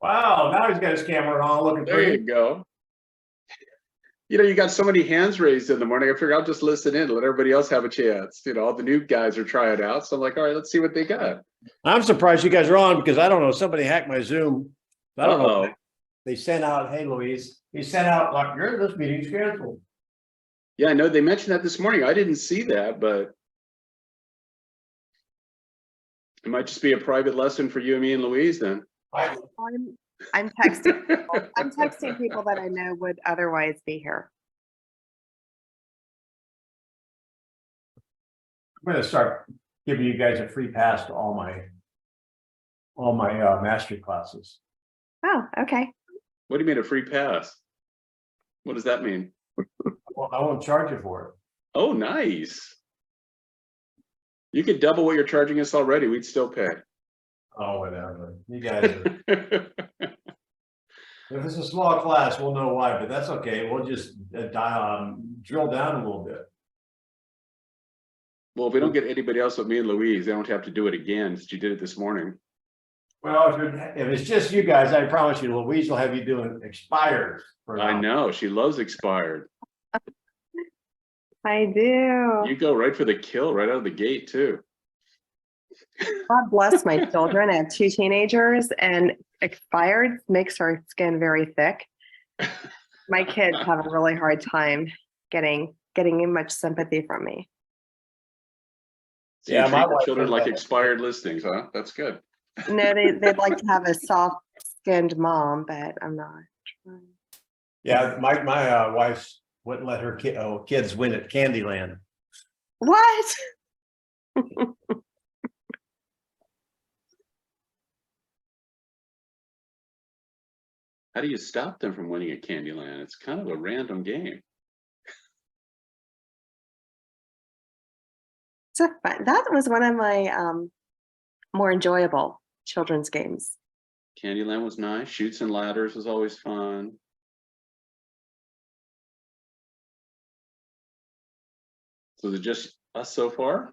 Wow, now he's got his camera on looking There you pretty. go. You got so many hands raised in the morning. I figured I'll just listen in, let everybody else have a chance. All the new guys are trying out. So I'm like, all right, let's see what they got. I'm surprised you guys are on because I don't know, somebody hacked my Zoom. I don't know. They sent out, hey, Louise, he sent out like, this meeting's canceled. Yeah, I know they mentioned that this morning. I didn't see that, but it might just be a private lesson for you and me and Louise then. I'm texting people. I'm texting people that I know would otherwise be here. I'm gonna start giving you guys a free pass to all my mastery classes. Oh, okay. What do you mean a free pass? What does that mean? Well, I won't charge you for it. Oh, nice. You could double what you're charging us already. We'd still pay. Oh, whatever. You guys are. If it's a small class, we'll know why, but that's okay. We'll just drill down a little bit. Well, if we don't get anybody else with me and Louise, they don't have to do it again since you did it this morning. Well, if it's just you guys, I promise you, Louise will have you doing expired. I know. She loves expired. I do. You go right for the kill right out of the gate, too. God bless my children. I have 2 teenagers, and expired makes our skin very thick. My kids have a really hard time getting much sympathy from me. So Yeah, you my treat your wife children does like that. expired listings, huh? That's good. No, they'd like to have a soft-skinned mom, but I'm not. Yeah, my wife wouldn't let her kids win at Candyland. What? How do you stop them from winning at Candyland? It's kind of a random game. So fun. That was one of my more enjoyable children's games. Candyland was nice. Chutes and Ladders was always fun. So is it just us so far?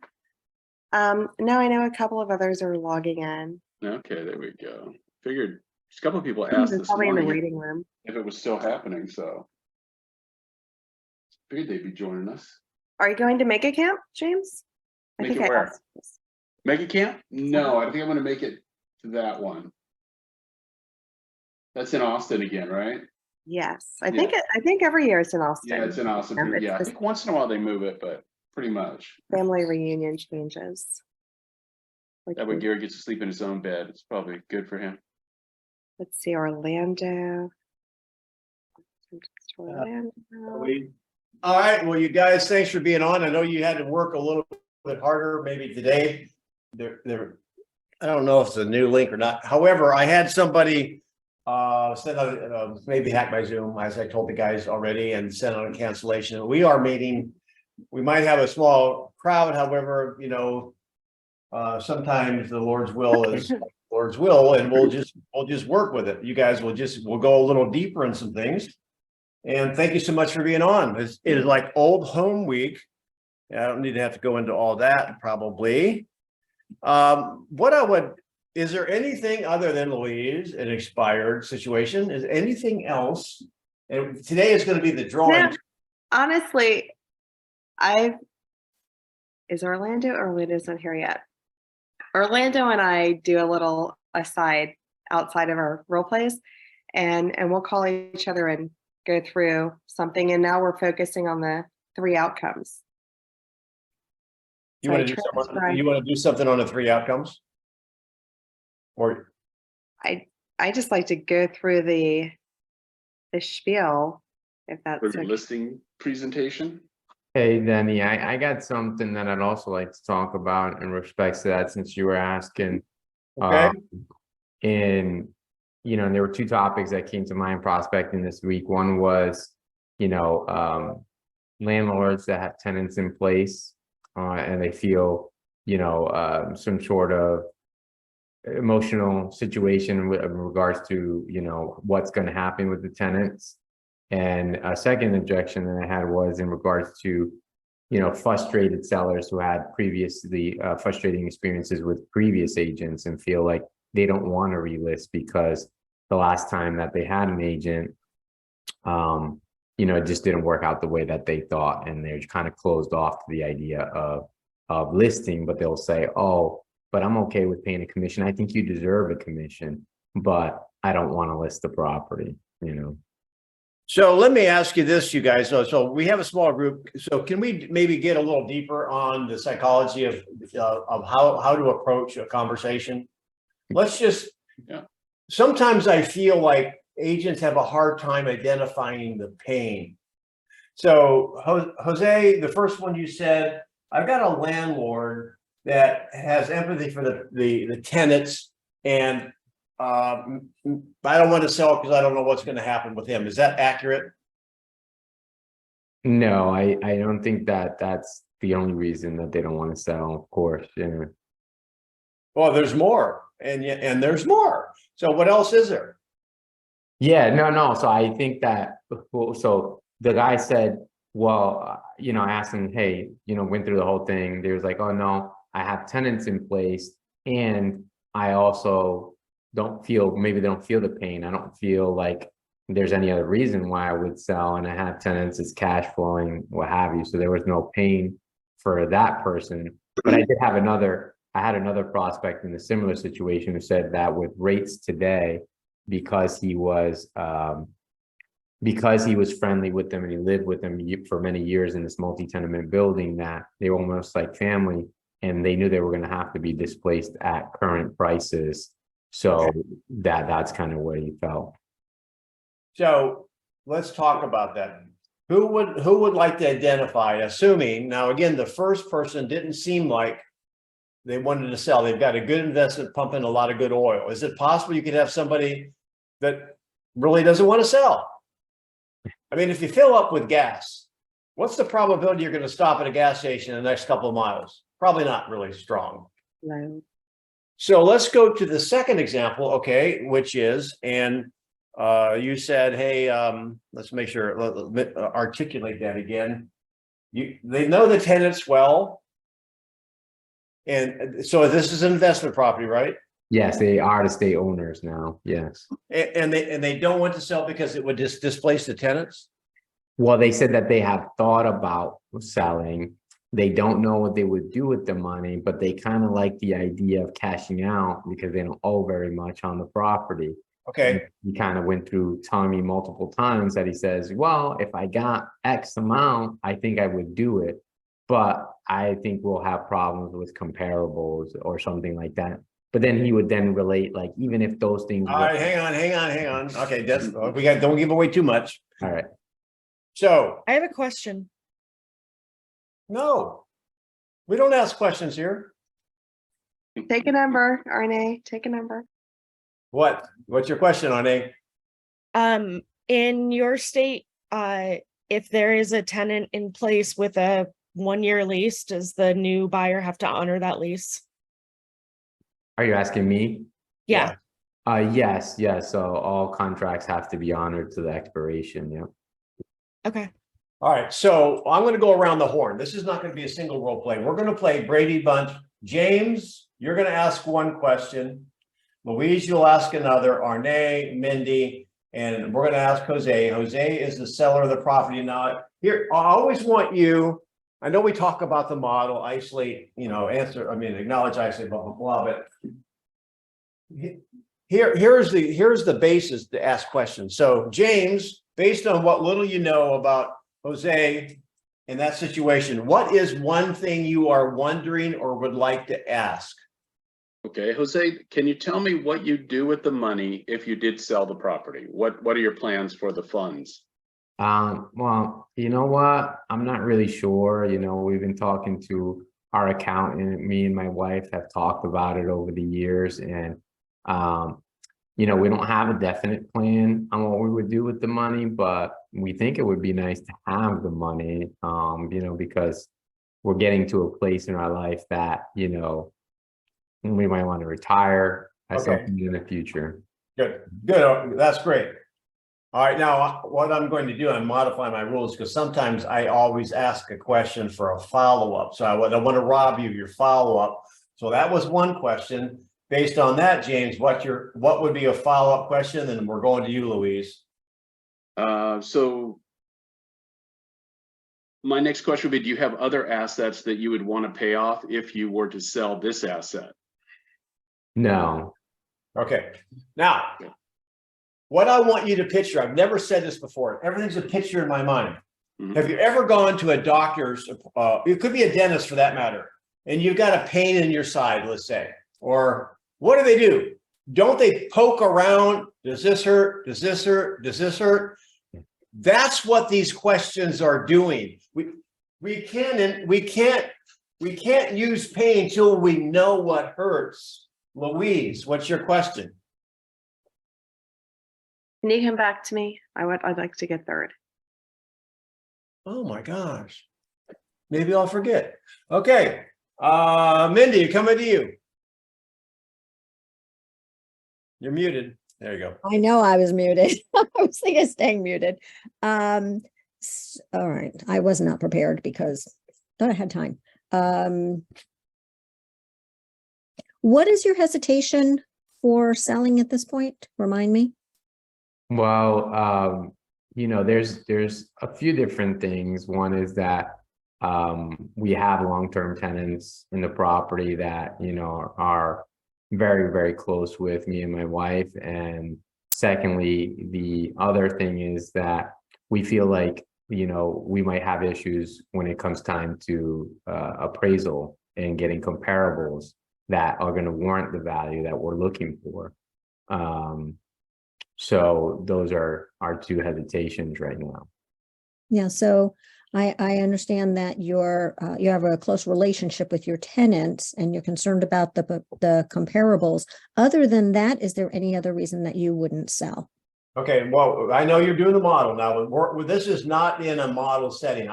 No, I know a couple of others are logging in. Okay, there we go. Figured a couple of people asked They're this probably in the morning waiting room. if it was still happening, so figured they'd be joining us. Are you going to make a camp, James? Make it where? asked this. Mega Camp? No, I don't think I'm gonna make it to that one. That's in Austin again, right? Yes, I think every year it's in Austin. Yeah, it's in Austin. It's Yeah, I just think once in a while they move it, but pretty much. family reunion changes. Like That way Gary gets to sleep in his own bed. It's probably good for him. let's see, Orlando. All right, well, you guys, thanks for being on. I know you had to work a little bit harder maybe today. I don't know if it's a new link or not. However, I had somebody send out maybe hack my Zoom, as I told the guys already, and send out a cancellation. We are meeting. We might have a small crowd, however, sometimes the Lord's will is Lord's will, and we'll just work with it. You guys we'll go a little deeper in some things. And thank you so much for being on. It is like old home week. I don't need to have to go into all that probably. Is there anything other than Louise, an expired situation? Is anything else? And today is going to be the drawing. Yeah, honestly, is Orlando's not here yet. Orlando and I do a little aside outside of our role plays, and we'll call each other and go through something. And now we're focusing on the 3 outcomes. You want to do something on the 3 outcomes? Or I just like to go through the spiel, if that's For the okay. listing presentation. Hey, Denny, I got something that I'd also like to talk about in respects to that, since you were asking. okay. And there were 2 topics that came to mind prospecting this week. One was, landlords that have tenants in place and they feel, some sort of emotional situation with in regards to, what's going to happen with the tenants. And a second objection that I had was in regards to, frustrated sellers who had previously frustrating experiences with previous agents and feel like they don't want to relist because the last time that they had an agent, you know, it just didn't work out the way that they thought, and they're kind of closed off to the idea of listing. But they'll say, oh, but I'm okay with paying a commission. I think you deserve a commission, but I don't want to list the property, you know. So let me ask you this, you guys. So we have a small group. So can we maybe get a little deeper on the psychology of how to approach a conversation? Let's just, Yeah. Sometimes I feel like agents have a hard time identifying the pain. So Jose, the first one you said, I've got a landlord that has empathy for the tenants, and I don't want to sell because I don't know what's going to happen with him. Is that accurate? No, I don't think that that's the only reason that they don't want to sell, of course. Yeah. Well, there's more, and there's more. So what else is there? Yeah, no. So I think that, so the guy said, well, you know, I asked him, hey, you know, went through the whole thing. They was like, oh no, I have tenants in place, and I also maybe they don't feel the pain. I don't feel like there's any other reason why I would sell, and I have tenants, it's cash flowing, what have you. So there was no pain for that person. But I had another prospect in a similar situation who said that with rates today, because he was friendly with them and he lived with them for many years in this multi-tenement building, that they were almost like family, and they knew they were going to have to be displaced at current prices. So that's kind of where he felt. So let's talk about that. Who would like to identify, assuming, now again, the first person didn't seem like they wanted to sell. They've got a good investment pumping a lot of good oil. Is it possible you could have somebody that really doesn't want to sell? I mean, if you fill up with gas, what's the probability you're going to stop at a gas station in the next couple of miles? Probably not really strong. No. So let's go to the second example, okay, which is, and you said, hey, let's make sure, articulate that again. They know the tenants well. And so this is an investment property, right? Yes, they are the state owners now. Yes. And they don't want to sell because it would just displace the tenants? Well, they said that they have thought about selling. They don't know what they would do with the money, but they kind of like the idea of cashing out because they don't owe very much on the property. Okay. He kind of went through telling me multiple times that he says, well, if I got X amount, I think I would do it. But I think we'll have problems with comparables or something like that. But then he would then relate, like, even if those things. All right, hang on. Okay, don't give away too much. All right. So, I have a question. no, we don't ask questions here. Take a number, RNA, take a number. What's your question, Arne? In your state, if there is a tenant in place with a 1-year lease, does the new buyer have to honor that lease? Are you asking me? Yeah. Yes. So all contracts have to be honored to the expiration. Yeah. Okay. All right, so I'm going to go around the horn. This is not going to be a single role play. We're going to play Brady Bunch. James, you're going to ask one question. Louise, you'll ask another. Arne, Mindy, and we're going to ask Jose. Jose is the seller of the property. Now, here, I always want you, I know we talk about the model, isolate, acknowledge, isolate, blah, blah, blah, but here's the basis to ask questions. So, James, based on what little you know about Jose in that situation, what is one thing you are wondering or would like to ask? Okay, Jose, can you tell me what you do with the money if you did sell the property? What are your plans for the funds? Well, you know what? I'm not really sure. You know, we've been talking to our accountant. Me and my wife have talked about it over the years, and you know, we don't have a definite plan on what we would do with the money, but we think it would be nice to have the money, you know, because we're getting to a place in our life that, you know, we might want to retire at something in the future. Good. That's great. All right. Now, what I'm going to do, I'm modifying my rules because sometimes I always ask a question for a follow-up. So I don't want to rob you of your follow-up. So that was one question. based on that, James, what would be a follow-up question? And we're going to you, Louise. So my next question would be, do you have other assets that you would want to pay off if you were to sell this asset? No. Okay, now, what I want you to picture, I've never said this before, everything's a picture in my mind. Mhm. Have you ever gone to a doctor's, it could be a dentist for that matter, and you've got a pain in your side, let's say, or what do? Don't they poke around? Does this hurt? Does this hurt? Does this hurt? That's what these questions are doing. We can't use pain till we know what hurts. Louise, what's your question? Can you come back to me? I'd like to get third. Oh my gosh. Maybe I'll forget. Okay. Mindy, coming to you. You're muted. There you go. I know I was muted. I was thinking of staying muted. All right. I was not prepared because I had time. What is your hesitation for selling at this point? Remind me. Well, there's a few different things. One is that we have long-term tenants in the property that, are very, very close with me and my wife. And secondly, the other thing is that we feel like, we might have issues when it comes time to appraisal and getting comparables that are going to warrant the value that we're looking for. So those are our two hesitations right now. Yeah. So I understand that you have a close relationship with your tenants and you're concerned about the comparables. Other than that, is there any other reason that you wouldn't sell? Okay, well, I know you're doing the model now, but this is not in a model setting.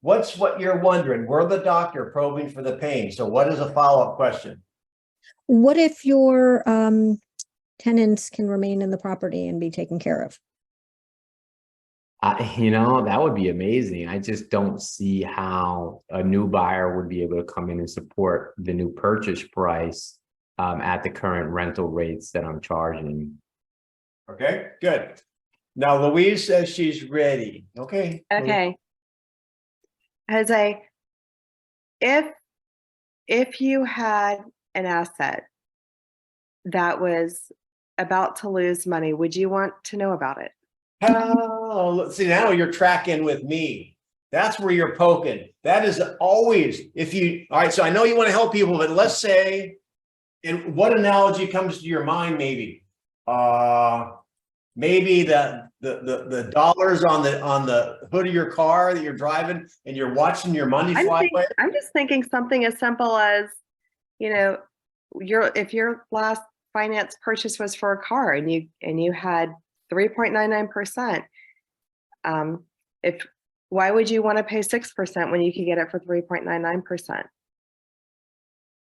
What's what you're wondering? We're the doctor probing for the pain. So what is a follow-up question? What if your tenants can remain in the property and be taken care of? That would be amazing. I just don't see how a new buyer would be able to come in and support the new purchase price at the current rental rates that I'm charging. Okay, good. Now Louise says she's ready. Okay. Okay. Jose, if you had an asset that was about to lose money, would you want to know about it? Oh, see, now you're tracking with me. That's where you're poking. That is always, all right, so I know you want to help people, but let's say, and what analogy comes to your mind, maybe? Maybe the dollars on the hood of your car that you're driving and you're watching your money fly away. I'm just thinking something as simple as, if your last finance purchase was for a car and you had 3.99%, why would you want to pay 6% when you could get it for 3.99%?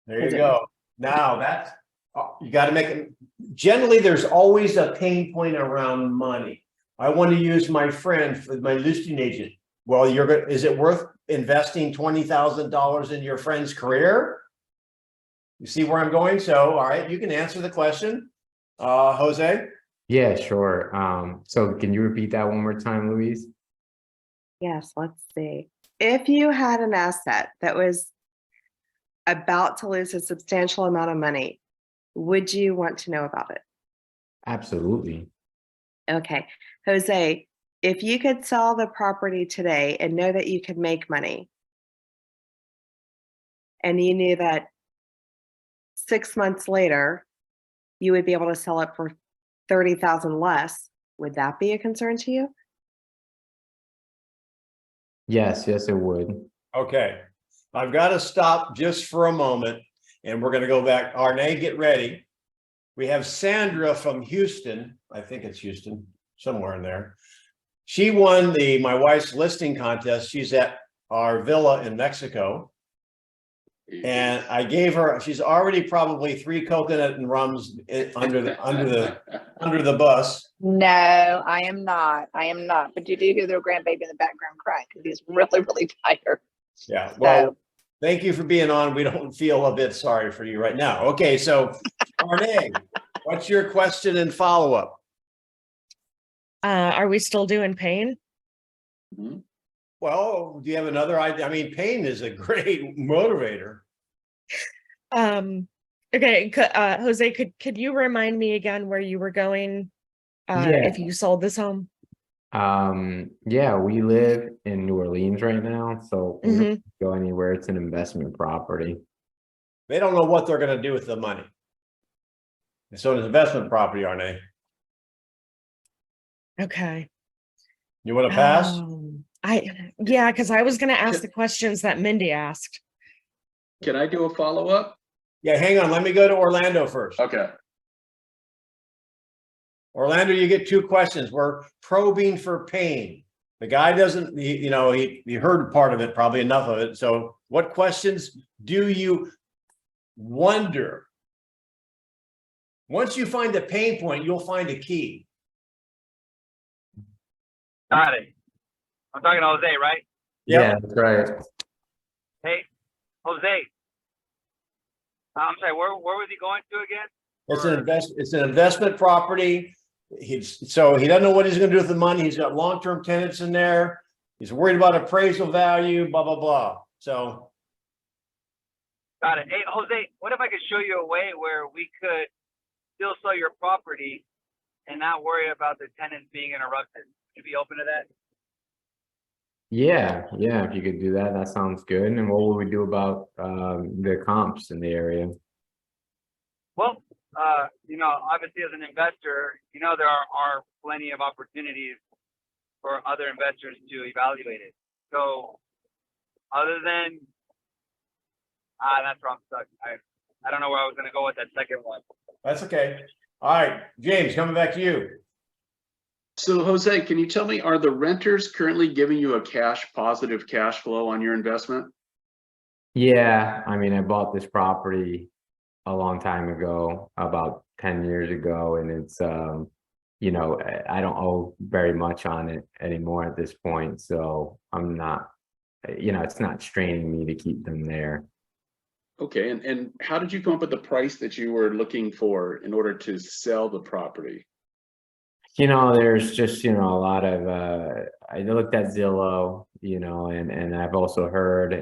There you go. Now that's, you got to make it. Generally, there's always a pain point around money. I want to use my friend for my listing agent. Well, is it worth investing $20,000 in your friend's career? You see where I'm going? So, all right, you can answer the question. Jose? Yeah, sure. So can you repeat that one more time, Louise? Yes, let's see. If you had an asset that was about to lose a substantial amount of money, would you want to know about it? Absolutely. Okay. Jose, if you could sell the property today and know that you could make money, and you knew that 6 months later, you would be able to sell it for 30,000 less, would that be a concern to you? Yes, it would. Okay. I've got to stop just for a moment and we're going to go back. Arne, get ready. We have Sandra from Houston. I think it's Houston, somewhere in there. She won my wife's listing contest. She's at our villa in Mexico. And I gave her, she's already probably 3 coconut and rums under the bus. No, I am not. But you do hear their grandbaby in the background crying because he's really, really tired. Yeah. Well, Thank you for being on. We don't feel a bit sorry for you right now. Okay, so Arne, what's your question and follow-up? Are we still doing pain? Mhm. Well, do you have another idea? I mean, pain is a great motivator. Okay, Jose, could you remind me again where you were going? Yeah. If you sold this home? Yeah, we live in New Orleans right now, so we Mhm. don't go anywhere. It's an investment property. They don't know what they're going to do with the money. So it's investment property, Arne. Okay. You want to pass? Yeah, because I was gonna ask the questions that Mindy asked. Can I do a follow-up? Yeah, hang on. Let me go to Orlando first. Okay. Orlando, you get 2 questions. We're probing for pain. The guy doesn't, he heard part of it, probably enough of it. So what questions do you wonder? Once you find a pain point, you'll find a key. Got it. I'm talking to Jose, right? Yep. Yeah, that's right. Hey, Jose. I'm sorry, where was he going to again? It's an investment property. So he doesn't know what he's going to do with the money. He's got long-term tenants in there. He's worried about appraisal value, blah, blah, blah. So. Got it. Hey, Jose, what if I could show you a way where we could still sell your property and not worry about the tenants being interrupted? Would you be open to that? Yeah, if you could do that, that sounds good. And what will we do about the comps in the area? Well, obviously as an investor, there are plenty of opportunities for other investors to evaluate it. So other than, that's where I'm stuck. I don't know where I was going to go with that second one. That's okay. All right, James, coming back to you. So Jose, can you tell me, are the renters currently giving you a positive cash flow on your investment? Yeah, I mean, I bought this property a long time ago, about 10 years ago, and it's I don't owe very much on it anymore at this point, so I'm not, it's not straining me to keep them there. Okay, and how did you come up with the price that you were looking for in order to sell the property? There's just, a lot of, I looked at Zillow, and I've also heard,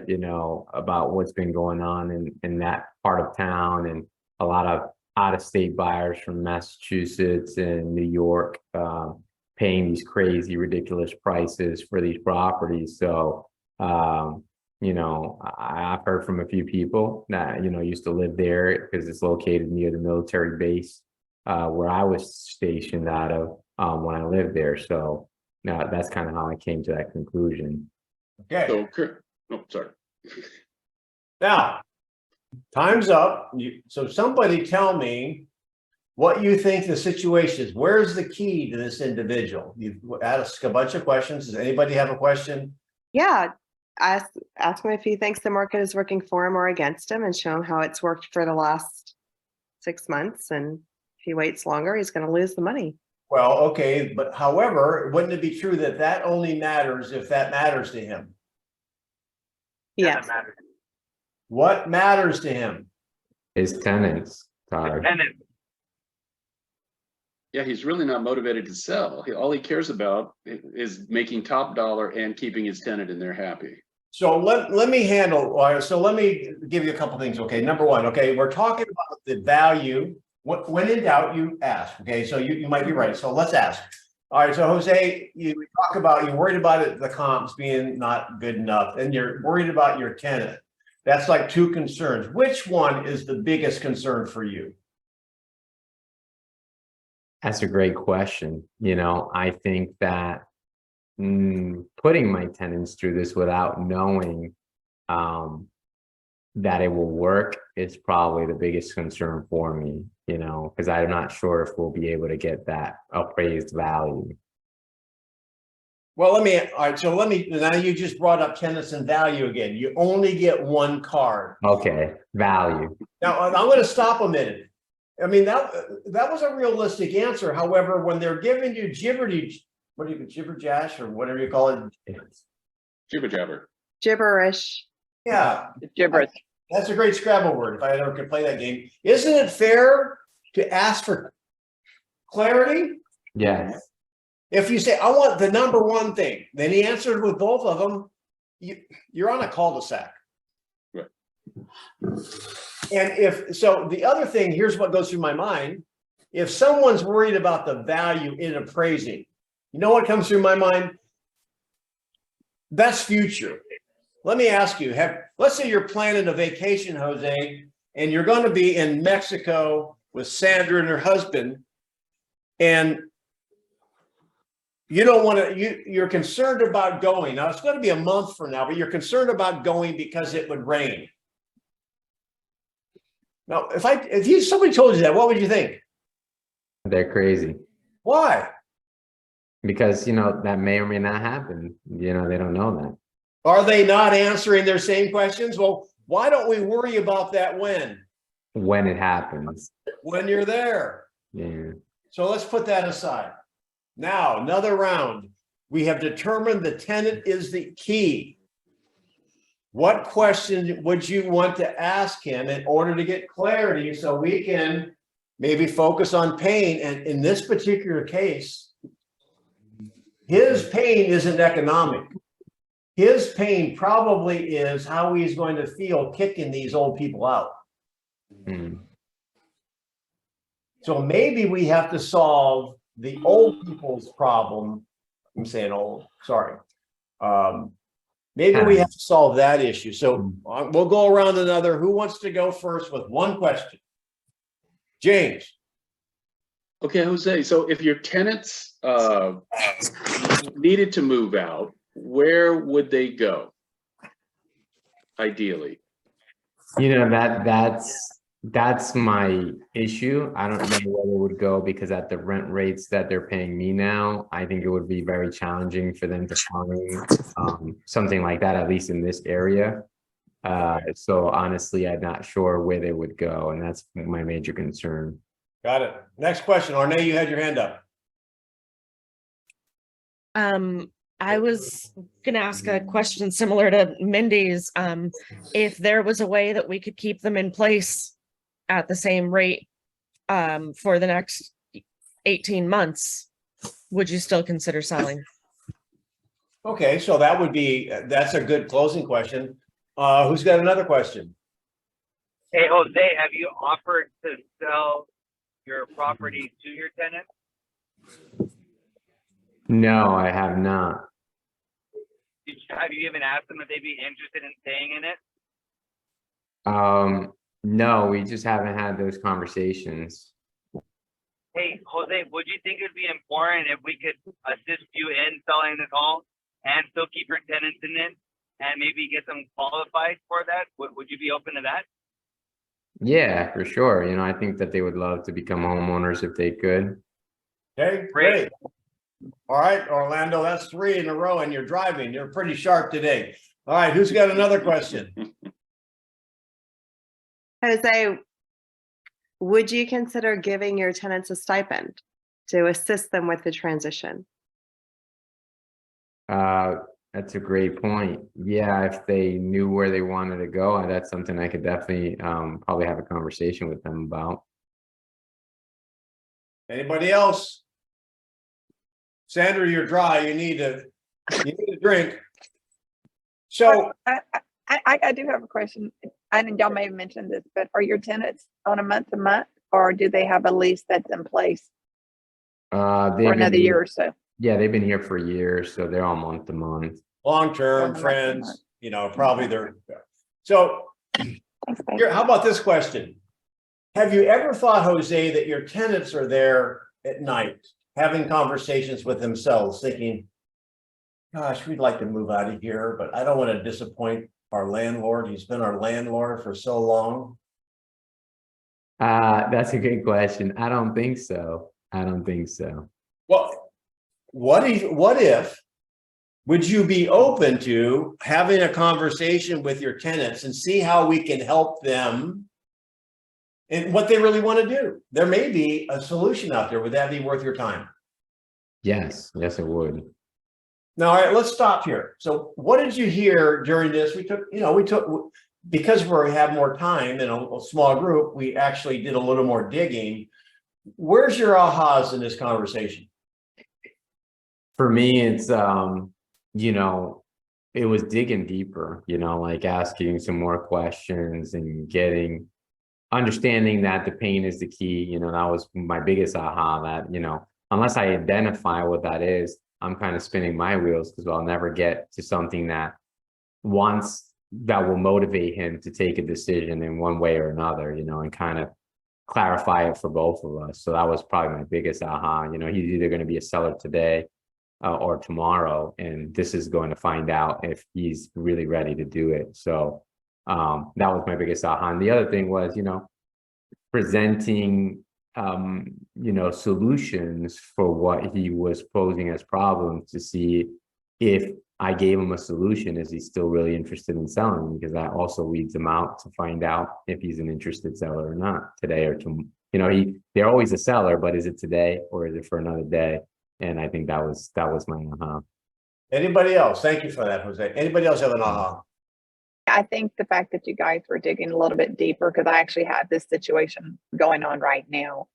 about what's been going on in that part of town, and a lot of out-of-state buyers from Massachusetts and New York, paying these crazy, ridiculous prices for these properties. So, I've heard from a few people that, used to live there because it's located near the military base, where I was stationed out of when I lived there. So now that's kind of how I came to that conclusion. Okay. Oh, sorry. Now, time's up. So somebody tell me what you think the situation is. Where's the key to this individual? You've asked a bunch of questions. Does anybody have a question? Yeah. Ask him if he thinks the market is working for him or against him, and show him how it's worked for the last 6 months. And if he waits longer, he's going to lose the money. Well, okay, but however, wouldn't it be true that only matters if that matters to him? Yes. Doesn't matter. What matters to him? His tenants, Tyler. Tenants. Yeah, he's really not motivated to sell. All he cares about is making top dollar and keeping his tenant in there happy. So let me handle. So let me give you a couple things. Okay, number one. Okay, we're talking about the value. When in doubt, you ask. Okay, so you might be right. So let's ask. All right. So Jose, you're worried about it, the comps being not good enough, and you're worried about your tenant. That's like 2 concerns. Which one is the biggest concern for you? That's a great question. I think that putting my tenants through this without knowing that it will work is probably the biggest concern for me, because I'm not sure if we'll be able to get that appraised value. Well, all right. So now you just brought up tenants and value again. You only get 1 card. Okay, value. Now I'm going to stop a minute. I mean, that was a realistic answer. However, when they're giving you jibber jash or whatever you call it. Jibber jabber. Gibberish. Yeah, It's gibberish. that's a great Scrabble word, if I ever could play that game. Isn't it fair to ask for clarity? Yes, If you say, I want the number one thing, then he answered with both of them, you're on a cul-de-sac. Right. And if, so the other thing, here's what goes through my mind. If someone's worried about the value in appraising, you know what comes through my mind? That's future. Let me ask you, let's say you're planning a vacation, Jose, and you're going to be in Mexico with Sandra and her husband, and you don't want to, you're concerned about going. Now, it's going to be a month from now, but you're concerned about going because it would rain. Now, if somebody told you that, what would you think? they're crazy Why? because, that may or may not happen. They don't know that. Are they not answering their same questions? Well, why don't we worry about that When it happens. when you're there? Yeah. So let's put that aside. Now, another round. We have determined the tenant is the key. What question would you want to ask him in order to get clarity so we can maybe focus on pain? And in this particular case, his pain isn't economic. His pain probably is how he's going to feel kicking these old people out. Hmm. So maybe we have to solve the old people's problem. I'm saying old, sorry. Maybe we have to solve that issue. So we'll go around another. Who wants to go first with one question? James. Okay, Jose, so if your tenants needed to move out, where would they go? Ideally. That's my issue. I don't know where they would go because at the rent rates that they're paying me now, I think it would be very challenging for them to find something like that, at least in this area. So honestly, I'm not sure where they would go, and that's my major concern. Got it. Next question. Arne, you had your hand up. I was gonna ask a question similar to Mindy's. If there was a way that we could keep them in place at the same rate for the next 18 months, would you still consider selling? Okay, so that's a good closing question. Who's got another question? Hey, Jose, have you offered to sell your property to your tenant? No, I have not. Have you even asked them if they'd be interested in staying in it? No, we just haven't had those conversations. Hey, Jose, would you think it'd be important if we could assist you in selling this home and still keep your tenants in it and maybe get them qualified for that? Would you be open to that? Yeah, for sure. I think that they would love to become homeowners if they could. Okay, great. All right, Orlando, that's 3 in a row and you're driving. You're pretty sharp today. All right, who's got another question? Jose, would you consider giving your tenants a stipend to assist them with the transition? That's a great point. Yeah, if they knew where they wanted to go, that's something I could definitely probably have a conversation with them about. Anybody else? Sandra, you're dry. You need a drink. So I do have a question. I think y'all may have mentioned this, but are your tenants on a month to month, or do they have a lease that's in place for another year or so? Yeah, they've been here for years, so they're all month to month. long-term friends, probably they're. So here, how about this question? Have you ever thought, Jose, that your tenants are there at night having conversations with themselves thinking, gosh, we'd like to move out of here, but I don't want to disappoint our landlord. He's been our landlord for so long. That's a good question. I don't think so. Well, what if, would you be open to having a conversation with your tenants and see how we can help them and what they really want to do? There may be a solution out there. Would that be worth your time? Yes, it would. Now, all right, let's stop here. So what did you hear during this? Because we have more time in a small group, we actually did a little more digging. Where's your ahas in this conversation? For me, it's, you know, it was digging deeper, you know, like asking some more questions and understanding that the pain is the key. You know, that was my biggest aha, that, you know, unless I identify what that is, I'm kind of spinning my wheels, because I'll never get to something that will motivate him to take a decision in one way or another, you know, and kind of clarify it for both of us. So that was probably my biggest aha. You know, he's either going to be a seller today or tomorrow, and this is going to find out if he's really ready to do it. So that was my biggest aha. And the other thing was, you know, presenting you know, solutions for what he was posing as problems, to see if I gave him a solution, is he still really interested in selling? Because that also weeds him out to find out if he's an interested seller or not, today or tomorrow. You know, they're always a seller, but is it today or is it for another day? And I think that was my aha. Anybody else? Thank you for that, Jose. Anybody else have an aha? I think the fact that you guys were digging a little bit deeper, because I actually have this situation going on right now.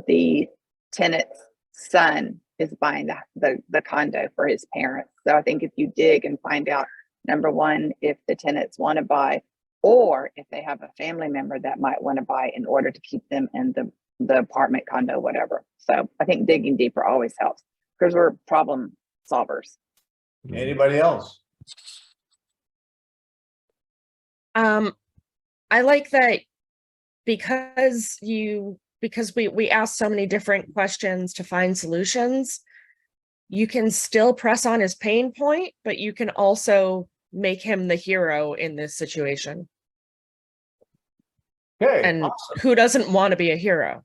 The tenant's son is buying the condo for his parents. So I think if you dig and find out, number one, if the tenants want to buy, or if they have a family member that might want to buy in order to keep them in the apartment, condo, whatever. So I think digging deeper always helps, because we're problem solvers. Anybody else? I like that, because we asked so many different questions to find solutions. You can still press on his pain point, but you can also make him the hero in this situation. Okay, And awesome. who doesn't want to be a hero?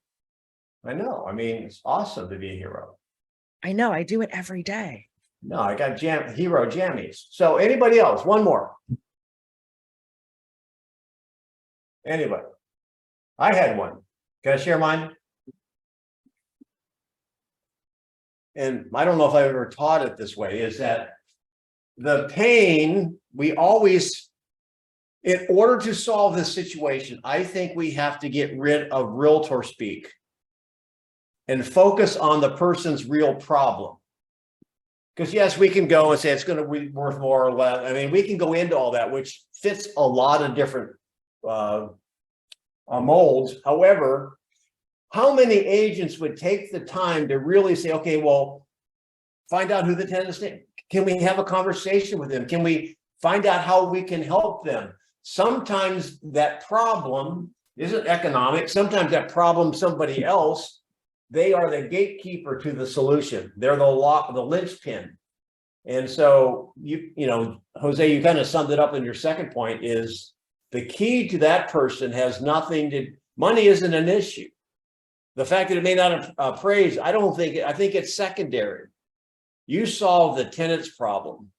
I know. I mean, it's awesome to be a hero. I know, I do it every day. No, I got hero jammies. So anybody else? One more. Anybody? I had one. Can I share mine? And I don't know if I've ever taught it this way, is that the pain, we always, in order to solve this situation, I think we have to get rid of realtor speak and focus on the person's real problem. Because yes, we can go and say it's going to be worth more or less. I mean, we can go into all that, which fits a lot of different molds. However, how many agents would take the time to really say, okay, well, find out who the tenant is? Can we have a conversation with them? Can we find out how we can help them? Sometimes that problem isn't economic. Sometimes that problem, somebody else, they are the gatekeeper to the solution. They're the linchpin. And so you know, Jose, you kind of summed it up in your second point, is the key to that person has nothing to, money isn't an issue. The fact that it may not appraise, I think it's secondary. You solve the tenant's problem,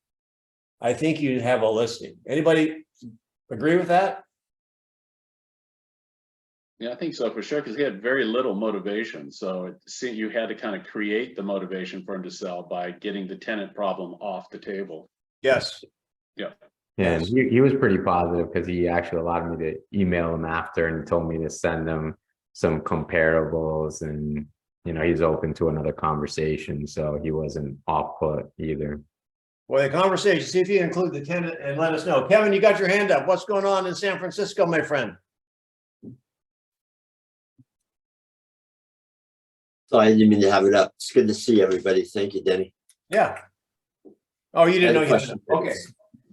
I think you have a listing. Anybody agree with that? Yeah, I think so, for sure, because he had very little motivation. So you had to kind of create the motivation for him to sell by getting the tenant problem off the table. Yes. Yeah. And he was pretty positive, because he actually allowed me to email him after and told me to send him some comparables, and you know, he's open to another conversation, so he wasn't off put either. Well, the conversation, see if you include the tenant and let us know. Kevin, you got your hand up. What's going on in San Francisco, my friend? So I didn't mean to have it up. It's good to see everybody. Thank you, Denny. Yeah. Oh, you didn't know you had it. Okay.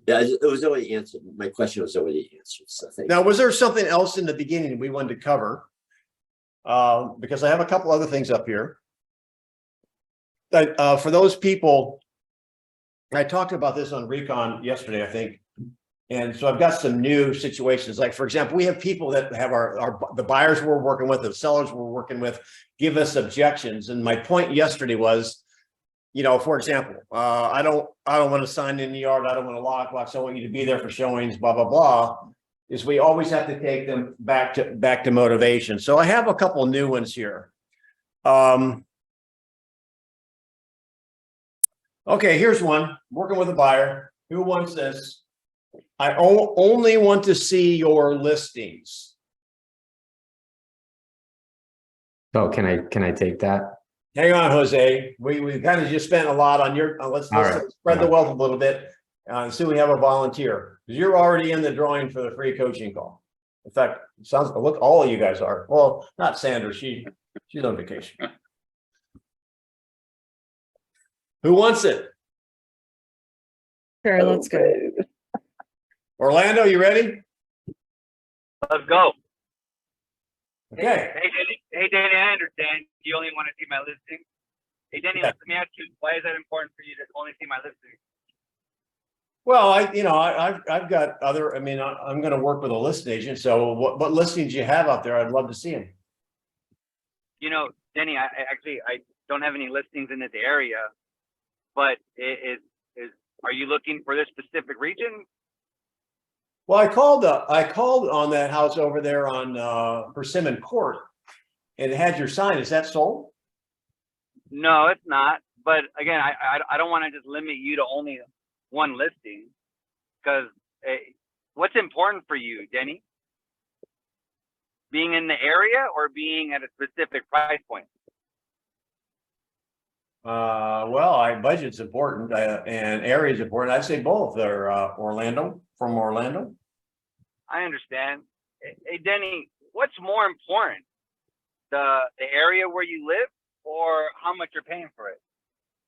Yeah, it was already answered. My question was already answered. So thank Now, was there something else in the beginning we wanted to cover? Because I have a couple other things up here. For those people, I talked about this on Recon yesterday, I think. And so I've got some new situations. Like, for example, we have people that have the buyers we're working with, the sellers we're working with, give us objections. And my point yesterday was, you know, for example, I don't want to sign in the yard. I don't want to lock. So I want you to be there for showings, blah, blah, blah. Is we always have to take them back to motivation. So I have a couple new ones here. Okay, here's one, working with a buyer. Who wants this? I only want to see your listings. So can I take that? Hang on, Jose. We kind of just spent a lot on your, let's All right. spread the wealth a little bit. And see, we have a volunteer. You're already in the drawing for the free coaching call. In fact, it sounds, look, all of you guys are. Well, not Sandra, she's on vacation. Who wants it? Sure, let's go. Orlando, you ready? Let's go. Okay. Hey, Danny, I understand you only want to see my listing. Hey, Danny, Yeah. let me ask you, why is that important for you to only see my listing? Well, I've got other, I mean, I'm going to work with a listing agent. So what listings you have out there? I'd love to see them. You know, Denny, I don't have any listings in this area, but are you looking for this specific region? Well, I called on that house over there on Persimmon Court, and it had your sign. Is that sold? No, it's not. But again, I don't want to just limit you to only one listing, because what's important for you, Denny? Being in the area or being at a specific price point? Well, budget's important and area's important. I'd say both. They're from Orlando. I understand. Hey, Denny, what's more important? The area where you live or how much you're paying for it,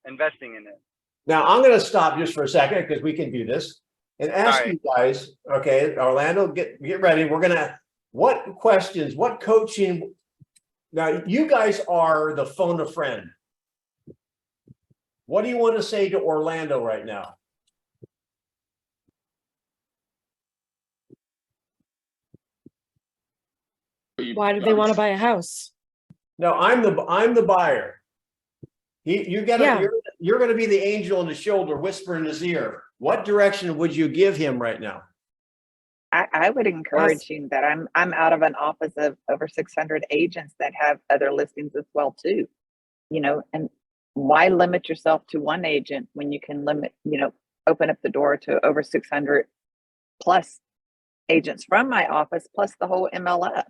investing in it? Now, I'm going to stop just for a second because we can do this and ask you guys, okay, Orlando, get ready. We're going to, what questions, what coaching? Now, you guys are the phone a friend. What do you want to say to Orlando right now? Why do they want to buy a house? No, I'm the buyer. You're going to be the angel in the shoulder, whisper in his ear. What direction would you give him right now? I would encourage you that I'm out of an office of over 600 agents that have other listings as well too, and why limit yourself to one agent when you can open up the door to over 600 plus agents from my office, plus the whole MLS.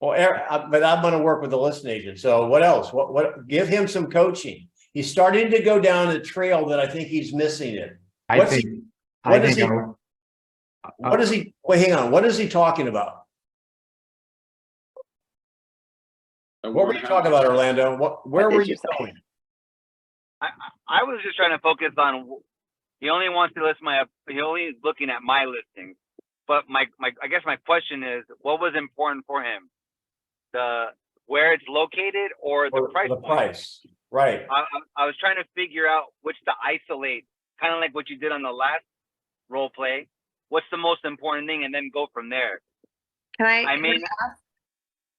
Well, but I'm going to work with the listing agent. So what else? What? Give him some coaching. He's starting to go down a trail that I think he's missing it. What is he? Wait, hang on. What is he talking about? What were you talking about, Orlando? Where were you going? I was just trying to focus on, he only wants to list he only is looking at my listings. But I guess my question is, what was important for him? Where it's located or the price? The price, right. I was trying to figure out which to isolate, kind of like what you did on the last role play. What's the most important thing, and then go from there.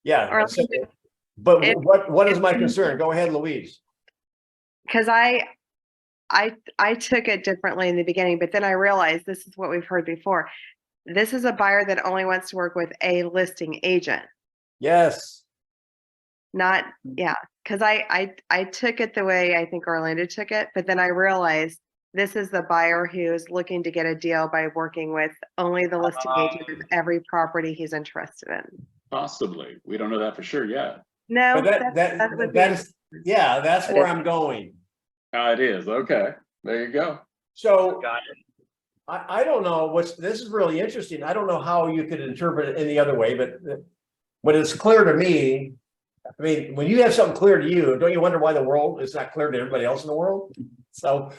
Yeah. But what is my concern? Go ahead, Louise. Because I took it differently in the beginning, but then I realized this is what we've heard before. This is a buyer that only wants to work with a listing agent. Yes. Not, yeah. Because I took it the way I think Orlando took it, but then I realized this is the buyer who is looking to get a deal by working with only the listing agent of every property he's interested in. Possibly. We don't know that for sure yet. No, but that's where I'm going. It is. Okay. There you go. So I don't know this is really interesting. I don't know how you could interpret it any other way, but what is clear to me, I mean, when you have something clear to you, don't you wonder why the world is not clear to everybody else in the world? So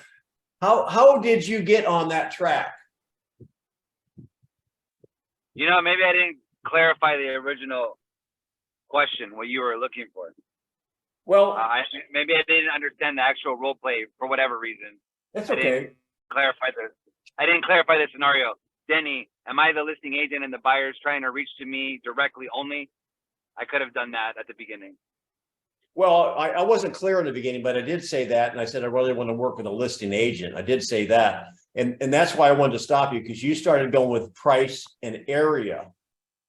how did you get on that track? Maybe I didn't clarify the original question, what you were looking for. Well, maybe I didn't understand the actual role play for whatever reason. That's okay. I didn't clarify the scenario. Denny, am I the listing agent and the buyer's trying to reach to me directly only? I could have done that at the beginning. Well, I wasn't clear in the beginning, but I did say that. And I said, I really want to work with a listing agent. I did say that. And that's why I wanted to stop you, because you started going with price and area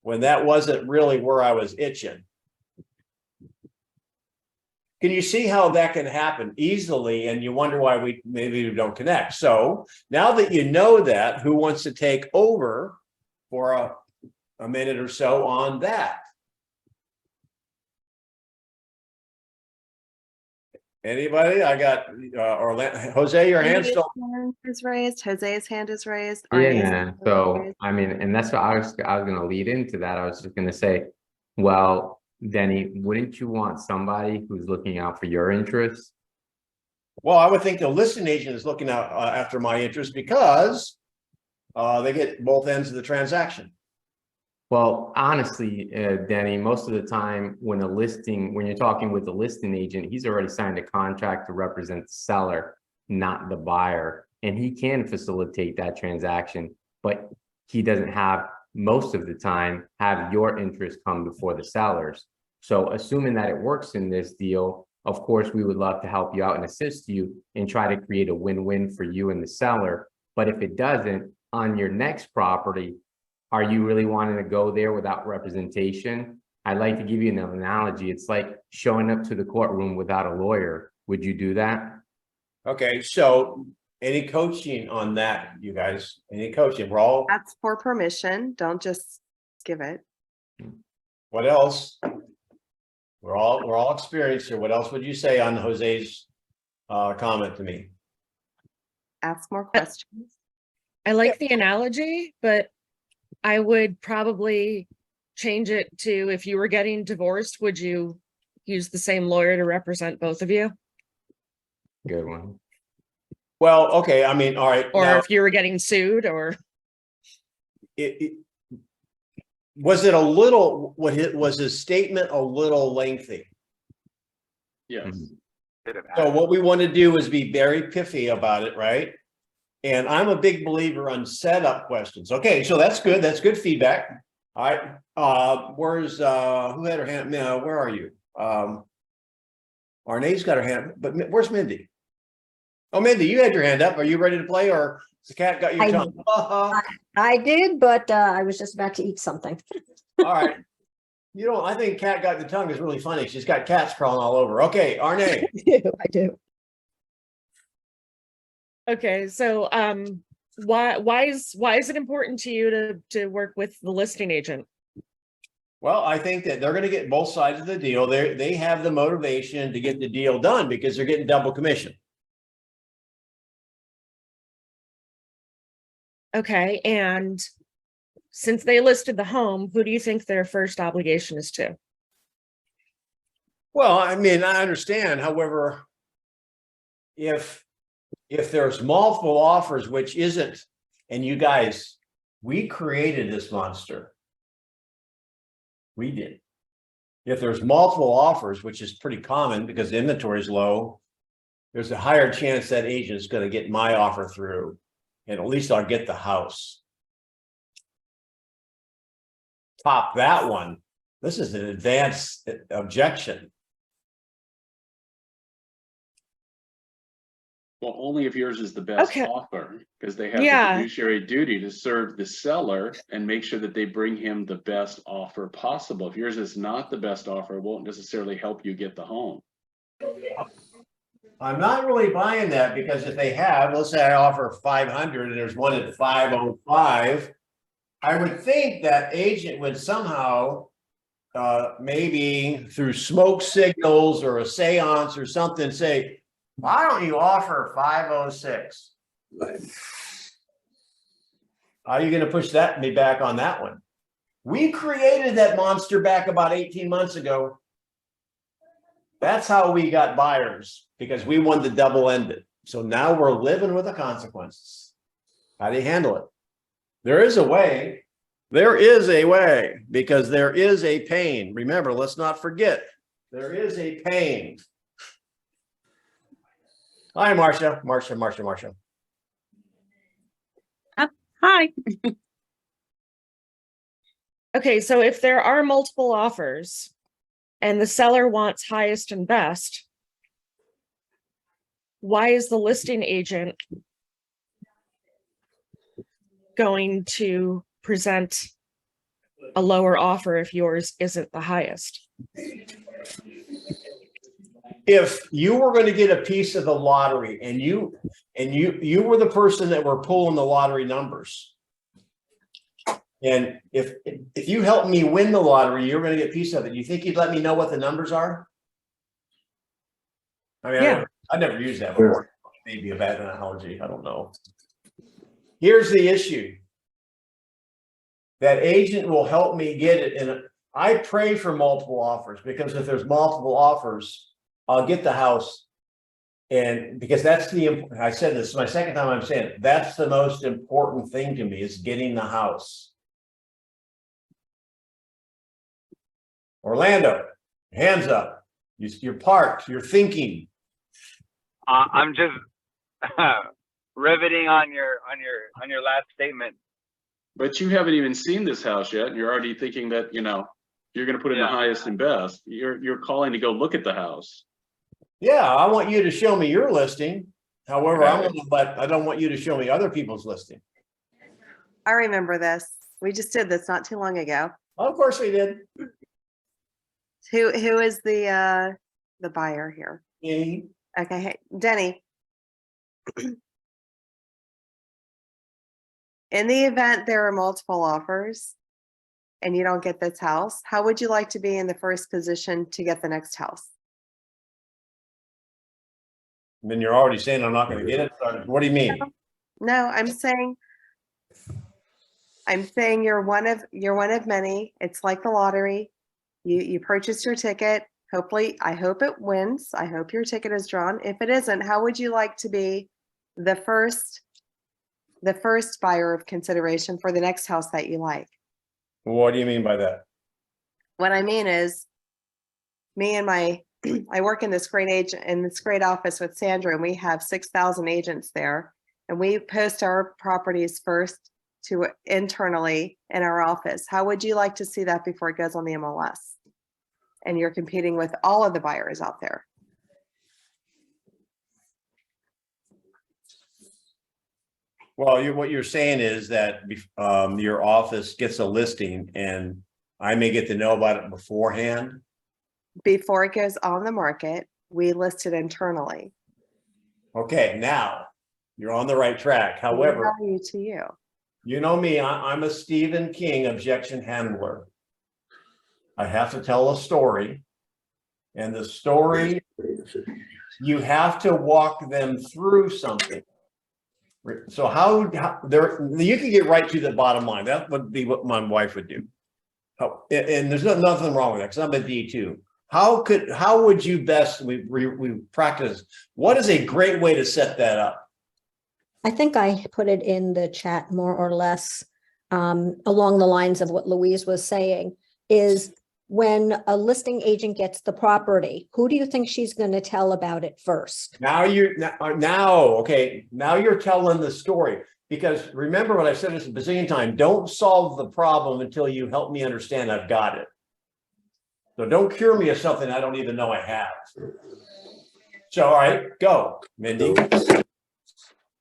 when that wasn't really where I was itching. Can you see how that can happen easily? And you wonder why we don't connect. So now that you know that, who wants to take over for a minute or so on that? Anybody? I got Orlando, Jose, your hand's still. Hand is raised. Jose's hand is raised. Arne's Yeah, hand is so raised. I mean, and that's what I was gonna lead into that. I was just gonna say, well, Denny, wouldn't you want somebody who's looking out for your interests? Well, I would think the listing agent is looking out after my interest because they get both ends of the transaction. Well, honestly, Denny, most of the time when you're talking with the listing agent, he's already signed a contract to represent the seller, not the buyer. And he can facilitate that transaction, but he doesn't have, most of the time, have your interest come before the sellers. So assuming that it works in this deal, of course, we would love to help you out and assist you and try to create a win-win for you and the seller. But if it doesn't, on your next property, are you really wanting to go there without representation? I'd like to give you an analogy. It's like showing up to the courtroom without a lawyer. Would you do that? Okay, so any coaching on that, you guys? Any coaching? We're all. That's for permission. Don't just give it. What else? We're all experienced here. What else would you say on Jose's comment to me? Ask more questions. I like the analogy, but I would probably change it to, if you were getting divorced, would you use the same lawyer to represent both of you? Good one. Well, okay, I mean, all right. Or now, if you were getting sued, or was it a little, was his statement a little lengthy? Yes. So what we want to do is be very piffy about it, right? And I'm a big believer on setup questions. Okay, so that's good. That's good feedback. All right. Where's who had her hand? Where are you? Arne's got her hand, but where's Mindy? Oh, Mindy, you had your hand up. Are you ready to play, or the cat got your tongue? I did, but I was just about to eat something. All right. You know, I think cat got the tongue is really funny. She's got cats crawling all over. Okay, Arne. I do. okay, so why is it important to you to work with the listing agent? Well, I think that they're going to get both sides of the deal. They have the motivation to get the deal done because they're getting double commission. Okay, and since they listed the home, who do you think their first obligation is to? Well, I mean, I understand. However, if there's multiple offers, which isn't, and you guys, we created this monster. We did. If there's multiple offers, which is pretty common because the inventory is low, there's a higher chance that agent's going to get my offer through, and at least I'll get the house. Top that one. This is an advanced objection. Well, only if yours is the best Okay. offer, because they have Yeah. the fiduciary duty to serve the seller and make sure that they bring him the best offer possible. If yours is not the best offer, it won't necessarily help you get the home. I'm not really buying that because if they have, let's say I offer 500 and there's one at 505, I would think that agent would somehow maybe through smoke signals or a seance or something say, why don't you offer 506? How are you going to push me back on that one? We created that monster back about 18 months ago. That's how we got buyers, because we wanted to double end it. So now we're living with the consequences. How do you handle it? There is a way. There is a way, because there is a pain. Remember, let's not forget, there is a pain. Hi, Marcia. Marcia. Hi. Okay, so if there are multiple offers and the seller wants highest and best, why is the listing agent going to present a lower offer if yours isn't the highest? if you were going to get a piece of the lottery and you were the person that were pulling the lottery numbers. And if you help me win the lottery, you're going to get a piece of it. You think you'd let me know what the numbers are? I mean, Yeah. I never used that before. Maybe a bad analogy. I don't know. Here's the issue. That agent will help me get it. And I pray for multiple offers, because if there's multiple offers, I'll get the house. And because that's I said this is my second time I'm saying it, that's the most important thing to me, is getting the house. Orlando, hands up. You're parked. You're thinking. I'm just riveting on your last statement. But you haven't even seen this house yet, and you're already thinking that, you know, you're gonna put in the highest and best. You're calling to go look at the house. Yeah, I want you to show me your listing. However, Okay. I don't want you to show me other people's listing. I remember this. We just did this not too long ago. Of course we did. Who is the buyer here? Yeah. Okay, hey, Denny. In the event there are multiple offers and you don't get this house, how would you like to be in the first position to get the next house? Then you're already saying I'm not going to get it. What do you mean? No, I'm saying you're one of many. It's like the lottery. You purchase your ticket. Hopefully, I hope it wins. I hope your ticket is drawn. If it isn't, how would you like to be the first buyer of consideration for the next house that you like? What do you mean by that? What I mean is, me and I work in this great office with Sandra, and we have 6,000 agents there, and we post our properties first to internally in our office. How would you like to see that before it goes on the MLS? And you're competing with all of the buyers out there. Well, what you're saying is that your office gets a listing and I may get to know about it beforehand. Before it goes on the market, we list it internally. Okay, now you're on the right track. However, Value to you. you know me, I'm a Stephen King objection handler. I have to tell a story, and the story, you have to walk them through something. So how you can get right to the bottom line. That would be what my wife would do. And there's nothing wrong with that, because I'm a D2. How would you best, we practice, what is a great way to set that up? I think I put it in the chat more or less along the lines of what Louise was saying, is when a listing agent gets the property, who do you think she's going to tell about it first? Now you're telling the story, because remember what I said this a bazillion times, don't solve the problem until you help me understand I've got it. So don't cure me of something I don't even know I have. So, all right, go, Mindy.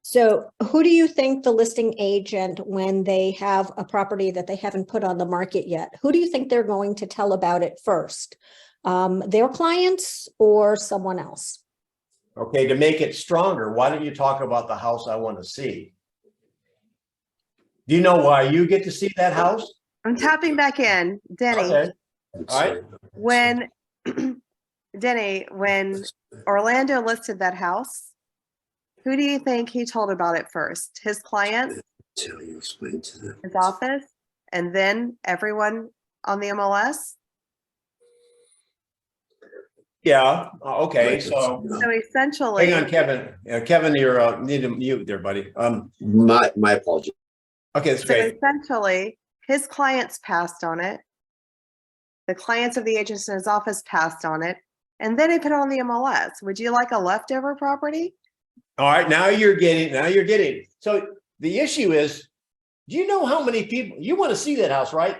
So who do you think the listing agent, when they have a property that they haven't put on the market yet, who do you think they're going to tell about it first? Their clients or someone else? Okay, to make it stronger, why don't you talk about the house I want to see? Do you know why you get to see that house? I'm tapping back in, Denny. Okay. All right. When Denny, when Orlando listed that house, who do you think he told about it first? His client, his office, and then everyone on the MLS? Yeah, okay, so So essentially, hang on, Kevin. Kevin, you're need to mute there, buddy. My apologies. Okay, that's so great. essentially, his clients passed on it. The clients of the agents in his office passed on it, and then he put it on the MLS. Would you like a leftover property? All right, now you're getting. So the issue is, do you know how many people you want to see that house, right?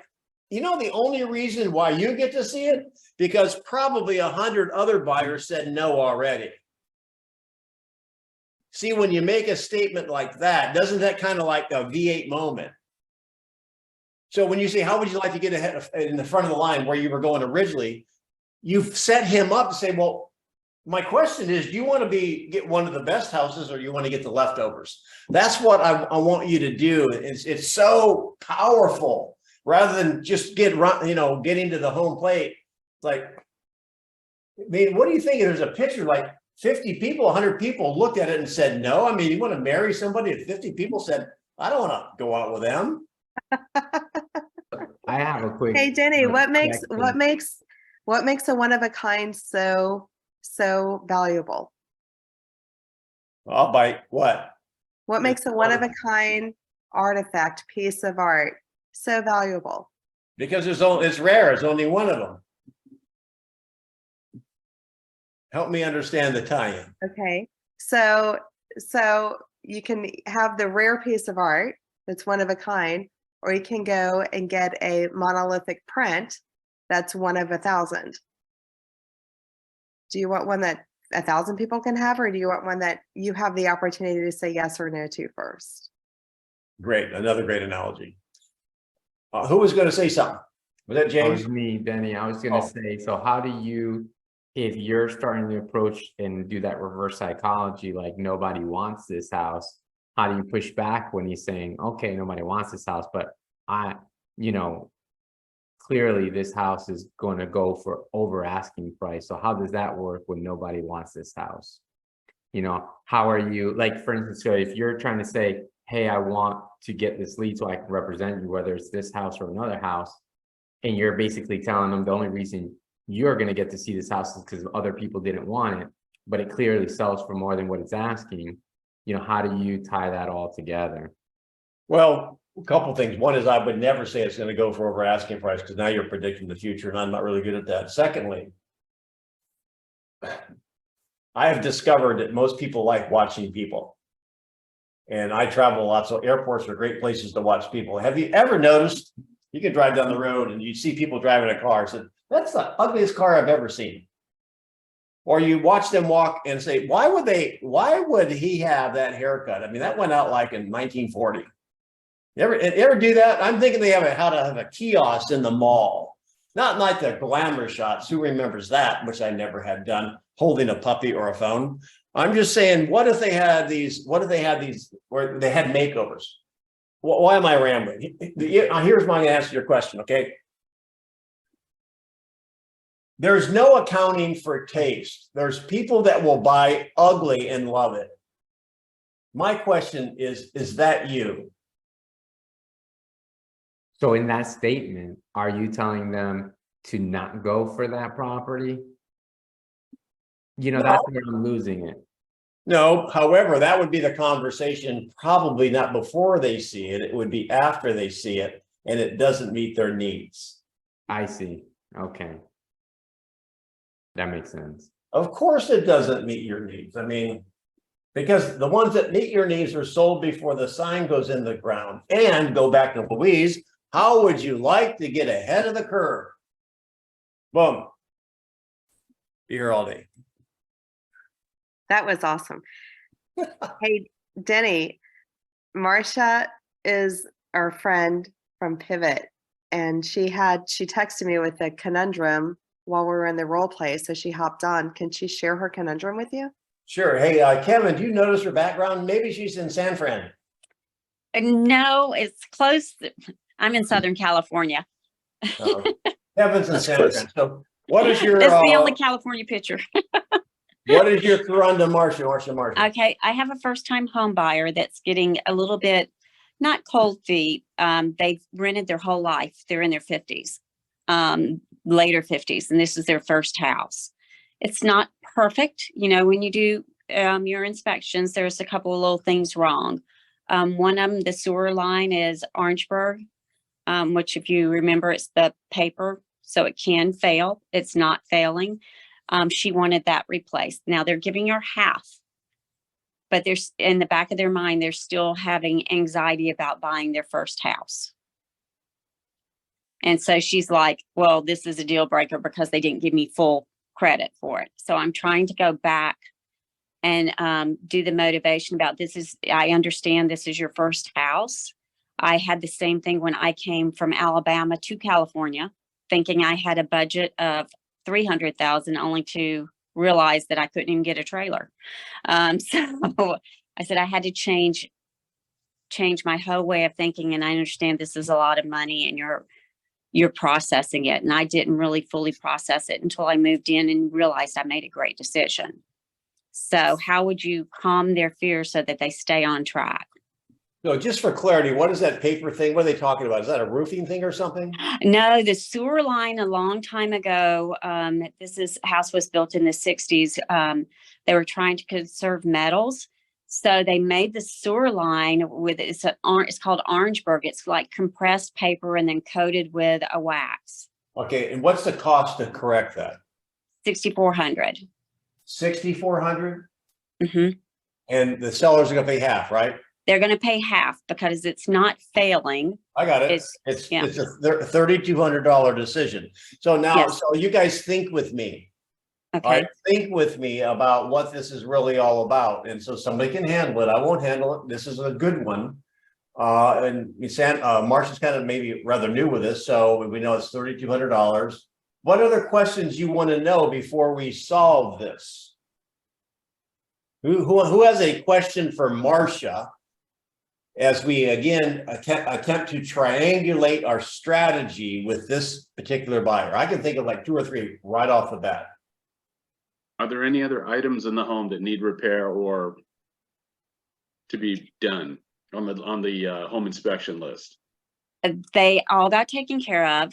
You know the only reason why you get to see it? Because probably 100 other buyers said no already. See, when you make a statement like that, doesn't that kind of like a V8 moment? So when you say, how would you like to get ahead in the front of the line where you were going originally, you've set him up to say, well, My question is, do you want to get one of the best houses or you want to get the leftovers? That's what I want you to do. It's so powerful rather than just get into the home plate. It's like, I mean, what do you think? There's a picture like 50 people, 100 people looked at it and said, no. I mean, you want to marry somebody if 50 people said, I don't want to go out with them. I have a quick. Hey, Denny, what makes question. a one of a kind so valuable? I'll bite what? What makes a one of a kind artifact, piece of art so valuable? Because it's rare. It's only one of them. Help me understand the tie-in. Okay, so you can have the rare piece of art that's one of a kind, or you can go and get a monolithic print that's one of 1,000. Do you want one that 1,000 people can have, or do you want one that you have the opportunity to say yes or no to first? Great, another great analogy. Who was going to say something? Was that That James? was me, Denny. I was gonna Oh. say, so how do you, if you're starting to approach and do that reverse psychology, like nobody wants this house, how do you push back when he's saying, okay, nobody wants this house, but clearly this house is going to go for over asking price. So how does that work when nobody wants this house? How are you, like, for instance, so if you're trying to say, hey, I want to get this lead so I can represent you, whether it's this house or another house, and you're basically telling them the only reason you're going to get to see this house is because other people didn't want it, but it clearly sells for more than what it's asking. How do you tie that all together? Well, a couple things. One is I would never say it's going to go for over asking price because now you're predicting the future and I'm not really good at that. Secondly, I have discovered that most people like watching people. And I travel a lot, so airports are great places to watch people. Have you ever noticed, you can drive down the road and you see people driving a car and say, that's the ugliest car I've ever seen. Or you watch them walk and say, why would he have that haircut? I mean, that went out like in 1940. You ever do that? I'm thinking they have how to have a kiosk in the mall. Not like the glamour shots. Who remembers that? Which I never had done, holding a puppy or a phone. I'm just saying, what if they had these where they had makeovers? Why am I rambling? Here's my answer to your question, okay? There's no accounting for taste. There's people that will buy ugly and love it. My question is that you? So in that statement, are you telling them to not go for that property? That's where I'm losing it. No, however, that would be the conversation, probably not before they see it. It would be after they see it and it doesn't meet their needs. I see. Okay. That makes sense. Of course it doesn't meet your needs. I mean, because the ones that meet your needs are sold before the sign goes in the ground. And go back to Louise, how would you like to get ahead of the curve? Boom. Be here all day. That was awesome. Hey, Denny, Marcia is our friend from Pivot, and she texted me with a conundrum while we were in the role play, so she hopped on. Can she share her conundrum with you? Sure. Hey, Kevin, do you notice her background? Maybe she's in San Fran. No, it's close. I'm in Southern California. Kevin's in San Fran. So what is your It's the only California picture. what is your conundrum, Marcia? Okay, I have a first-time home buyer that's getting a little bit, not cold feet. They've rented their whole life. They're in their 50s, later 50s, and this is their first house. It's not perfect. When you do your inspections, there's a couple of little things wrong. One of them, the sewer line is Orangeburg, which if you remember, it's the paper, so it can fail. It's not failing. She wanted that replaced. Now they're giving her half, but there's in the back of their mind, they're still having anxiety about buying their first house. And so she's like, well, this is a deal breaker because they didn't give me full credit for it. So I'm trying to go back and do the motivation about I understand this is your first house. I had the same thing when I came from Alabama to California, thinking I had a budget of $300,000 only to realized that I couldn't even get a trailer. So I said I had to change my whole way of thinking. And I understand this is a lot of money and you're processing it. And I didn't really fully process it until I moved in and realized I made a great decision. So how would you calm their fears so that they stay on track? So just for clarity, what is that paper thing? What are they talking about? Is that a roofing thing or something? No, the sewer line a long time ago, house was built in the 60s. They were trying to conserve metals. So they made the sewer line with, it's called Orangeburg. It's like compressed paper and then coated with a wax. Okay, and what's the cost to correct that? $6,400. $6,400? Mm-hmm. And the sellers are gonna pay half, right? They're going to pay half because it's not failing. I got it. It's a $3,200 decision. So now, Yes. so you guys think with me. All Okay. right, think with me about what this is really all about. And so somebody can handle it. I won't handle it. This is a good one. And Marcia's kind of maybe rather new with this, so we know it's $3,200. What other questions you want to know before we solve this? Who has a question for Marcia? As we again attempt to triangulate our strategy with this particular buyer. I can think of like 2 or 3 right off the bat. Are there any other items in the home that need repair or to be done on the home inspection list? They all got taken care of.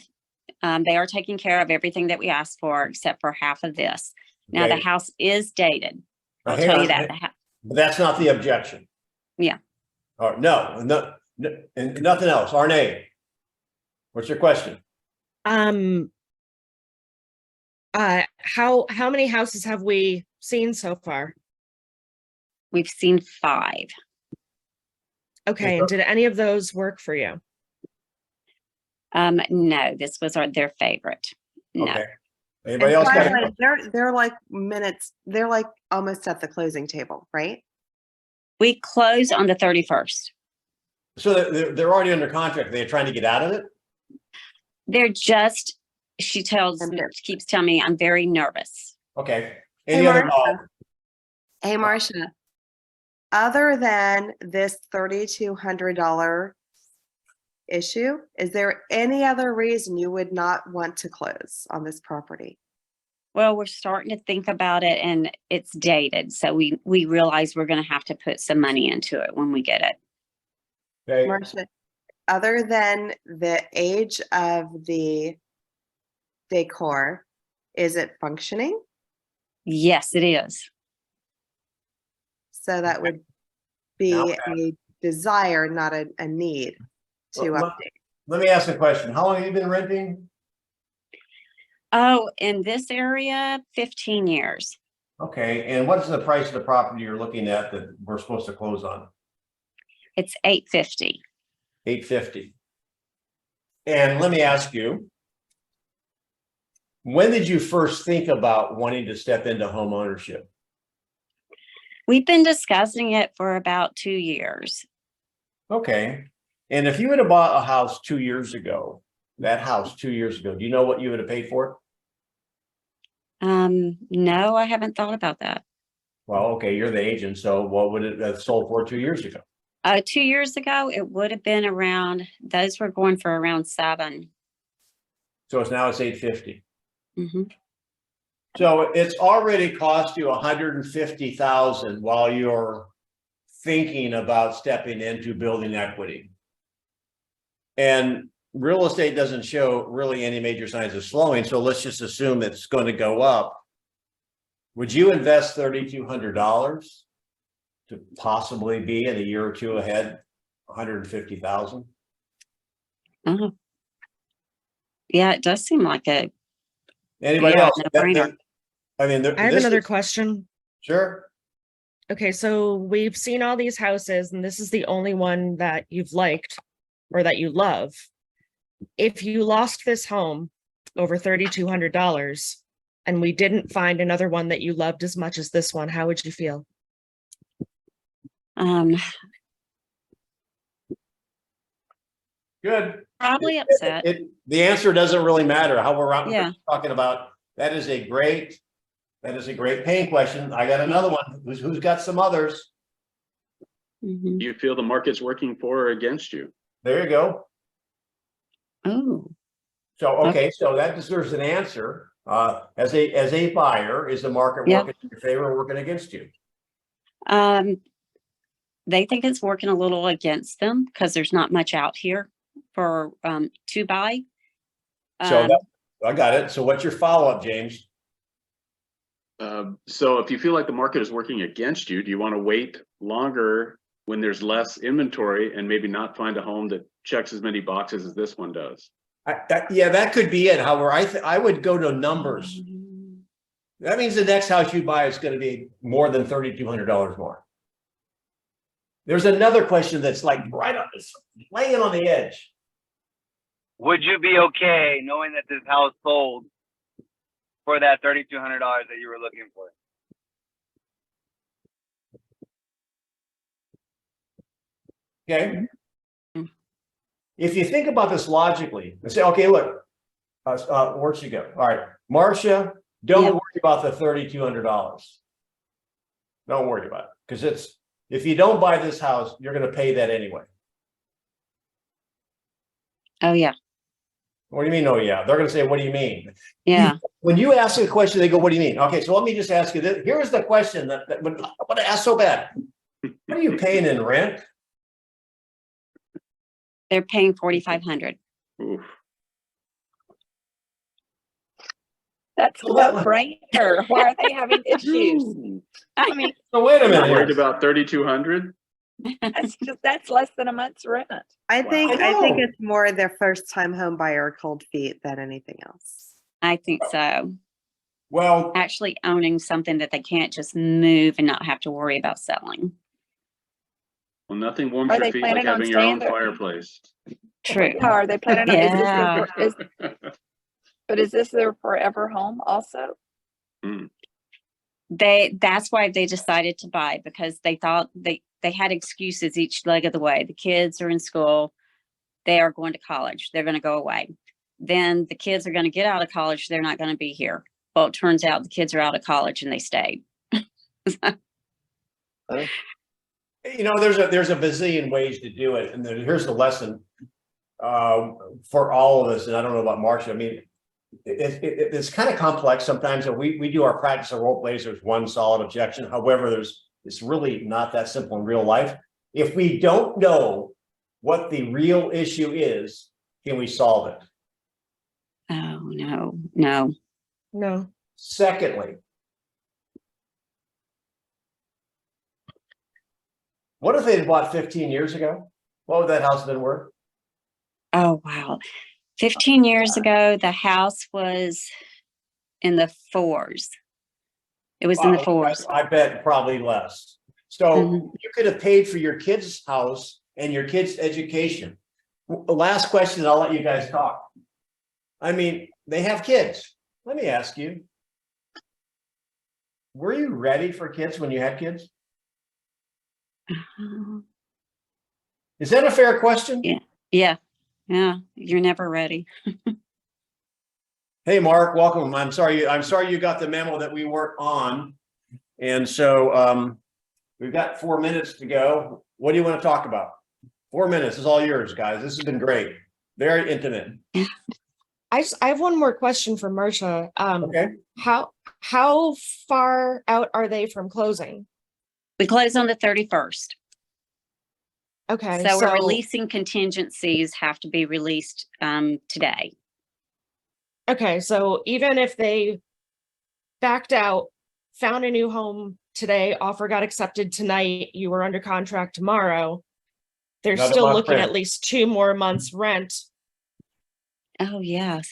They are taking care of everything that we asked for, except for half of this. Now, Okay. the house is dated. I'll Hang tell on. you that. But that's not the objection. Yeah. Or no, and nothing else. Arne, what's your question? How many houses have we seen so far? We've seen 5. Okay, and did any of those work for you? No, this was their favorite. No. Okay. And Anybody else? by got the a- way, they're like minutes, they're like almost at the closing table, right? We close on the 31st. So they're already under contract. They're trying to get out of it? They're just, she keeps telling me I'm very nervous. Okay. Hey, Any other? Marcia. Hey, Marcia, other than this $3,200 issue, is there any other reason you would not want to close on this property? Well, we're starting to think about it and it's dated. So we realize we're going to have to put some money into it when we get it. Okay. Marcia, other than the age of the decor, is it functioning? Yes, it is. So that would be Now, a desire, not a need to Well, update. Let me ask a question. How long have you been renting? Oh, in this area, 15 years. Okay. And what is the price of the property you're looking at that we're supposed to close on? It's $850. $850. And let me ask you, when did you first think about wanting to step into home ownership? We've been discussing it for about 2 years. Okay. And if you had bought a house 2 years ago, that house 2 years ago, do you know what you would have paid for it? No, I haven't thought about that. Well, okay, you're the agent, so what would it have sold for 2 years ago? 2 years ago, it would have been around, those were going for around 7. So it's 850. Mm-hmm. So it's already cost you $150,000 while you're thinking about stepping into building equity. And real estate doesn't show really any major signs of slowing. So let's just assume it's going to go up. Would you invest $3,200 to possibly be in a year or two ahead, $150,000? Uh-huh. Yeah, it does seem like a Anybody Yeah, else? no-brainer. I mean, I have another question. Sure. Okay, so we've seen all these houses and this is the only one that you've liked or that you love. If you lost this home over $3,200 and we didn't find another one that you loved as much as this one, how would you feel? Good. Probably upset. The answer doesn't really matter. How we're Yeah. talking about, that is a great That is a great pain question. I got another one. Who's got some others? Mhm. Do you feel the market's working for or against you? There you go. Oh, So, okay, so that deserves an answer. As a buyer, is the market Yeah. working in your favor or working against you? they think it's working a little against them because there's not much out here for to buy. So Um, that, I got it. So what's your follow-up, James? So if you feel like the market is working against you, do you want to wait longer when there's less inventory and maybe not find a home that checks as many boxes as this one does? Yeah, that could be it. However, I would go to numbers. That means the next house you buy is going to be more than $3,200 more. There's another question that's like right on this, laying on the edge. Would you be okay knowing that this house sold for that $3,200 that you were looking for? Okay. If you think about this logically and say, okay, look, where'd she go? All right, Marcia, don't Yep. worry about the $3,200. Don't worry about it, because if you don't buy this house, you're going to pay that anyway. Oh yeah, What do you mean? Oh yeah, they're going to say, what do you mean? yeah. When you ask a question, they go, what do you mean? Okay, so let me just ask you this. Here's the question that I want to ask so bad. What are you paying in rent? They're paying $4,500. Oof. That's a no-brainer. Why are they having issues? I mean, So wait a You're minute. worried here. about 3,200? that's less than a month's rent. I think Wow. it's more their first time home buyer cold feet than anything else. I think so. Well, Actually owning something that they can't just move and not have to worry about selling. Well, nothing warms Are your they feet like planning on having your own staying there? fireplace. True. How are they planning on? Yeah. But is this their forever home also? That's why they decided to buy, because they thought they had excuses each leg of the way. The kids are in school, they are going to college, they're going to go away. Then the kids are going to get out of college, they're not going to be here. Well, it turns out the kids are out of college and they stayed. you know, there's a bazillion ways to do it, and here's the lesson for all of us. And I don't know about Marcia. I mean, it's kind of complex sometimes. And we do our practice of role plays. There's one solid objection. However, it's really not that simple in real life. If we don't know what the real issue is, can we solve it? Oh no. No. Secondly, what if they had bought 15 years ago? What would that house have been worth? Oh wow. 15 years ago, the house was in the fours. It was in the fours. I bet probably less. So you could have paid for your kid's house and your kid's education. Last question, I'll let you guys talk. I mean, they have kids. Let me ask you, were you ready for kids when you had kids? Is that a fair question? Yeah. You're never ready. Hey, Mark, welcome. I'm sorry you got the memo that we weren't on. And so we've got 4 minutes to go. What do you want to talk about? 4 minutes is all yours, guys. This has been great. Very intimate. I have one more question for Marcia. Okay. How far out are they from closing? We close on the 31st. Okay. So we're releasing contingencies have to be released today. Okay, so even if they backed out, found a new home today, offer got accepted tonight, you were under contract tomorrow, they're Another still month's looking rent. at least 2 more months rent. Oh yes.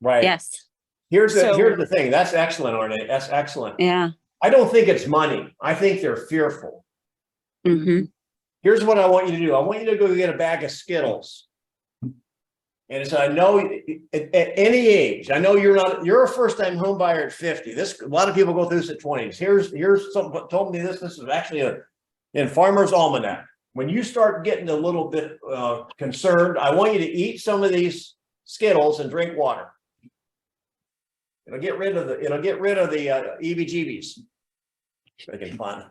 Right. Yes. Here's So- the thing. That's excellent, Arne. That's excellent. Yeah. I don't think it's money. I think they're fearful. Mm-hmm. Here's what I want you to do. I want you to go get a bag of Skittles. And so I know at any age, I know you're a first-time home buyer at 50. A lot of people go through this at 20s. Here's something told me this is actually in Farmer's Almanac. When you start getting a little bit concerned, I want you to eat some of these Skittles and drink water. It'll get rid of the EBGBs. Making fun.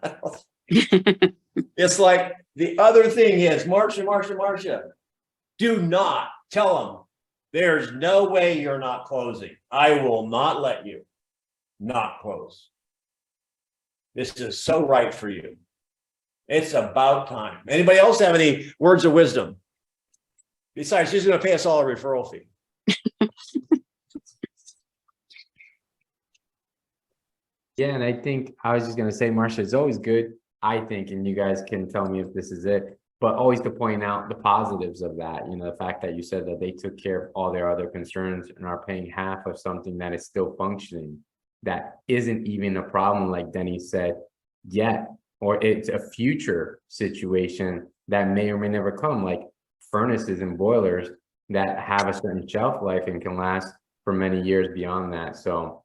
It's like the other thing is, Marcia, do not tell them there's no way you're not closing. I will not let you not close. This is so right for you. It's about time. Anybody else have any words of wisdom? Besides, she's going to pay us all a referral fee. Yeah, and I think I was just gonna say, Marcia, it's always good, I think, and you guys can tell me if this is it, but always to point out the positives of that, you know, the fact that you said that they took care of all their other concerns and are paying half of something that is still functioning, that isn't even a problem, like Denny said, yet, or it's a future situation that may or may never come, like furnaces and boilers that have a certain shelf life and can last for many years beyond that. So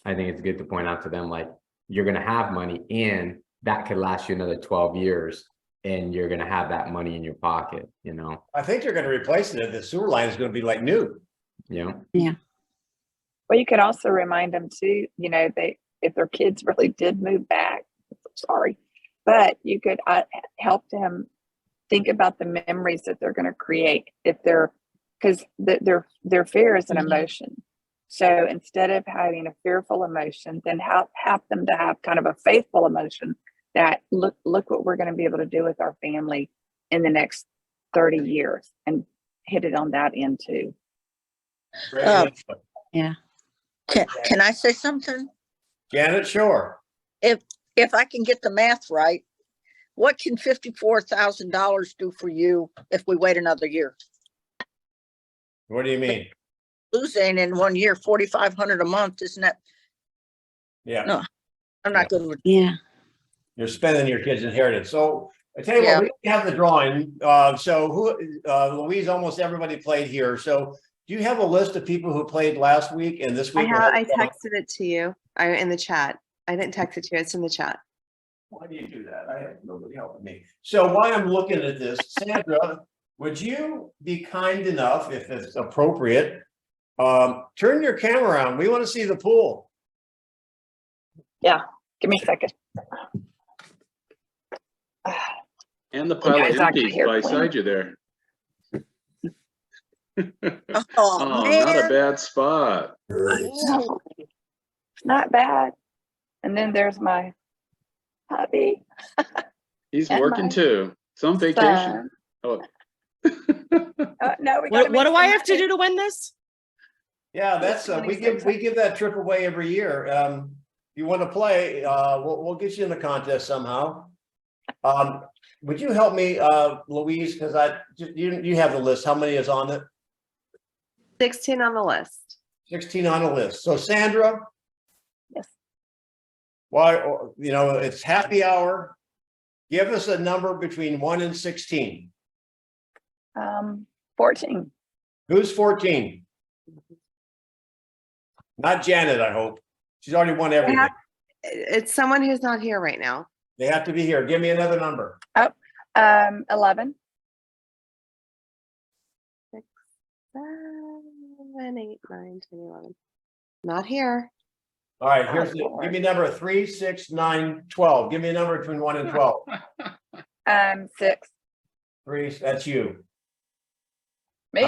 I think it's good to point out to them, like, you're going to have money and that could last you another 12 years and you're going to have that money in your pocket, you know? I think they're going to replace it. The sewer line is going to be like new. You know? Yeah. Well, you could also remind them too, you know, if their kids really did move back, sorry, but you could help them think about the memories that they're going to create if because their fear is an emotion. So instead of having a fearful emotion, then help them to have kind of a faithful emotion that look what we're going to be able to do with our family in the next 30 years, and hit it on that end too. Yeah. Can I say something? Janet, sure. If I can get the math right, what can $54,000 do for you if we wait another year? What do you mean? Losing in 1 year, 4,500 a month, isn't that? Yeah. No, I'm not good with. Yeah. You're spending your kid's inheritance. So I tell you Yeah. what, we have the drawing. So Louise, almost everybody played here. So do you have a list of people who played last week and this week? I texted it to you. In the chat. I didn't text it to you. It's in the chat. Why do you do that? I have nobody helping me. So while I'm looking at this, Sandra, would you be kind enough, if it's appropriate, turn your camera on? We want to see the pool. Yeah, give me a second. And the pile guys of act empties here, beside you there. Oh, Oh, not a man. bad spot. No, it's not bad. And then there's my hubby. He's And working my too. Some vacation. son. Oh. No, we gotta What do make I some have to money. do to win this? Yeah, that's we give that trip away every year. If you want to play, we'll get you in the contest somehow. Would you help me, Louise? Because you have the list. How many is on it? 16 on the list. 16 on the list. So Sandra. Yes. Why, you know, it's happy hour. Give us a number between 1 and 16. 14. Who's 14? Not Janet, I hope. She's already won everything. It's someone who's not here right now. They have to be here. Give me another number. 11. 6, 7, 8, 9, 10, 11. Not here. All right, give me number 3, 6, 9, 12. Give me a number between 1 and 12. 6. 3, that's you. Me.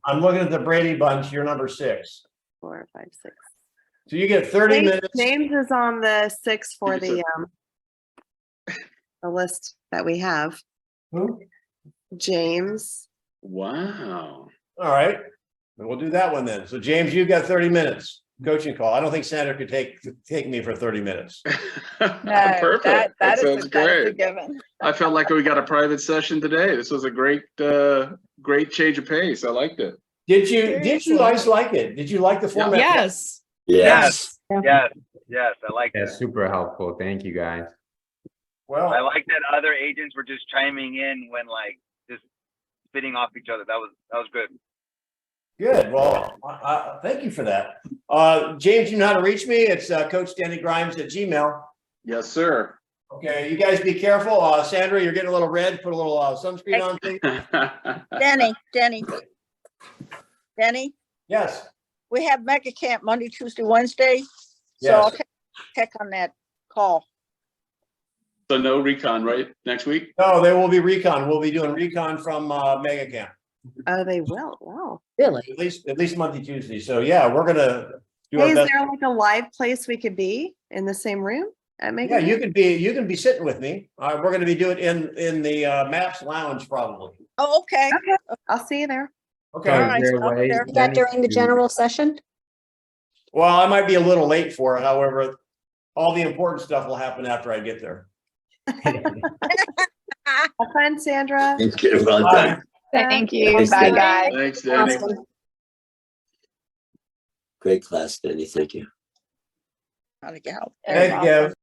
I'm looking at the Brady bunch. You're number 6. 4, 5, 6. So you get 30 minutes. James is on the 6 for the list that we have. Who? James. Wow. All right, we'll do that one then. So James, you've got 30 minutes coaching call. I don't think Sandra could take me for 30 minutes. No, Perfect. that is sounds a great. given. I felt like we got a private session today. This was a great change of pace. I liked it. Did you guys like it? Did you like the format? Yes. Yes. Yes, I like That's that. super helpful. Thank you, guys. Well, I like that other agents were just chiming in when like just spitting off each other. That was good. good. Well, thank you for that. James, you know how to reach me? It's Coach Denny Grimes at Gmail. Yes, sir. Okay, you guys be careful. Sandra, you're getting a little red. Put a little sunscreen on, please. Denny. Yes. We have mega camp Monday, Tuesday, Wednesday. So I'll Yes. check on that call. So no recon, right? Next week? No, there will be recon. We'll be doing recon from Mega Camp, Oh, they will. Wow. Really? at least Monday, Tuesday. So yeah, we're gonna do Hey, our is best. there like a live place we could be in the same room at Mega? Yeah, you can be sitting with me. We're gonna be doing in the Maps Lounge probably. Oh, okay. I'll see you there. Okay. So is Alright, there a so way, there- Is that Denny, during the to- general session? Well, I might be a little late for it. However, all the important stuff will happen after I get there. Have fun, Sandra. Okay, well Bye. done. Thank you. Thanks, Bye, Denny. guys. Thanks, Danny. Awesome. Great class, Denny. Thank you. Gotta get out. Thank you, Kev.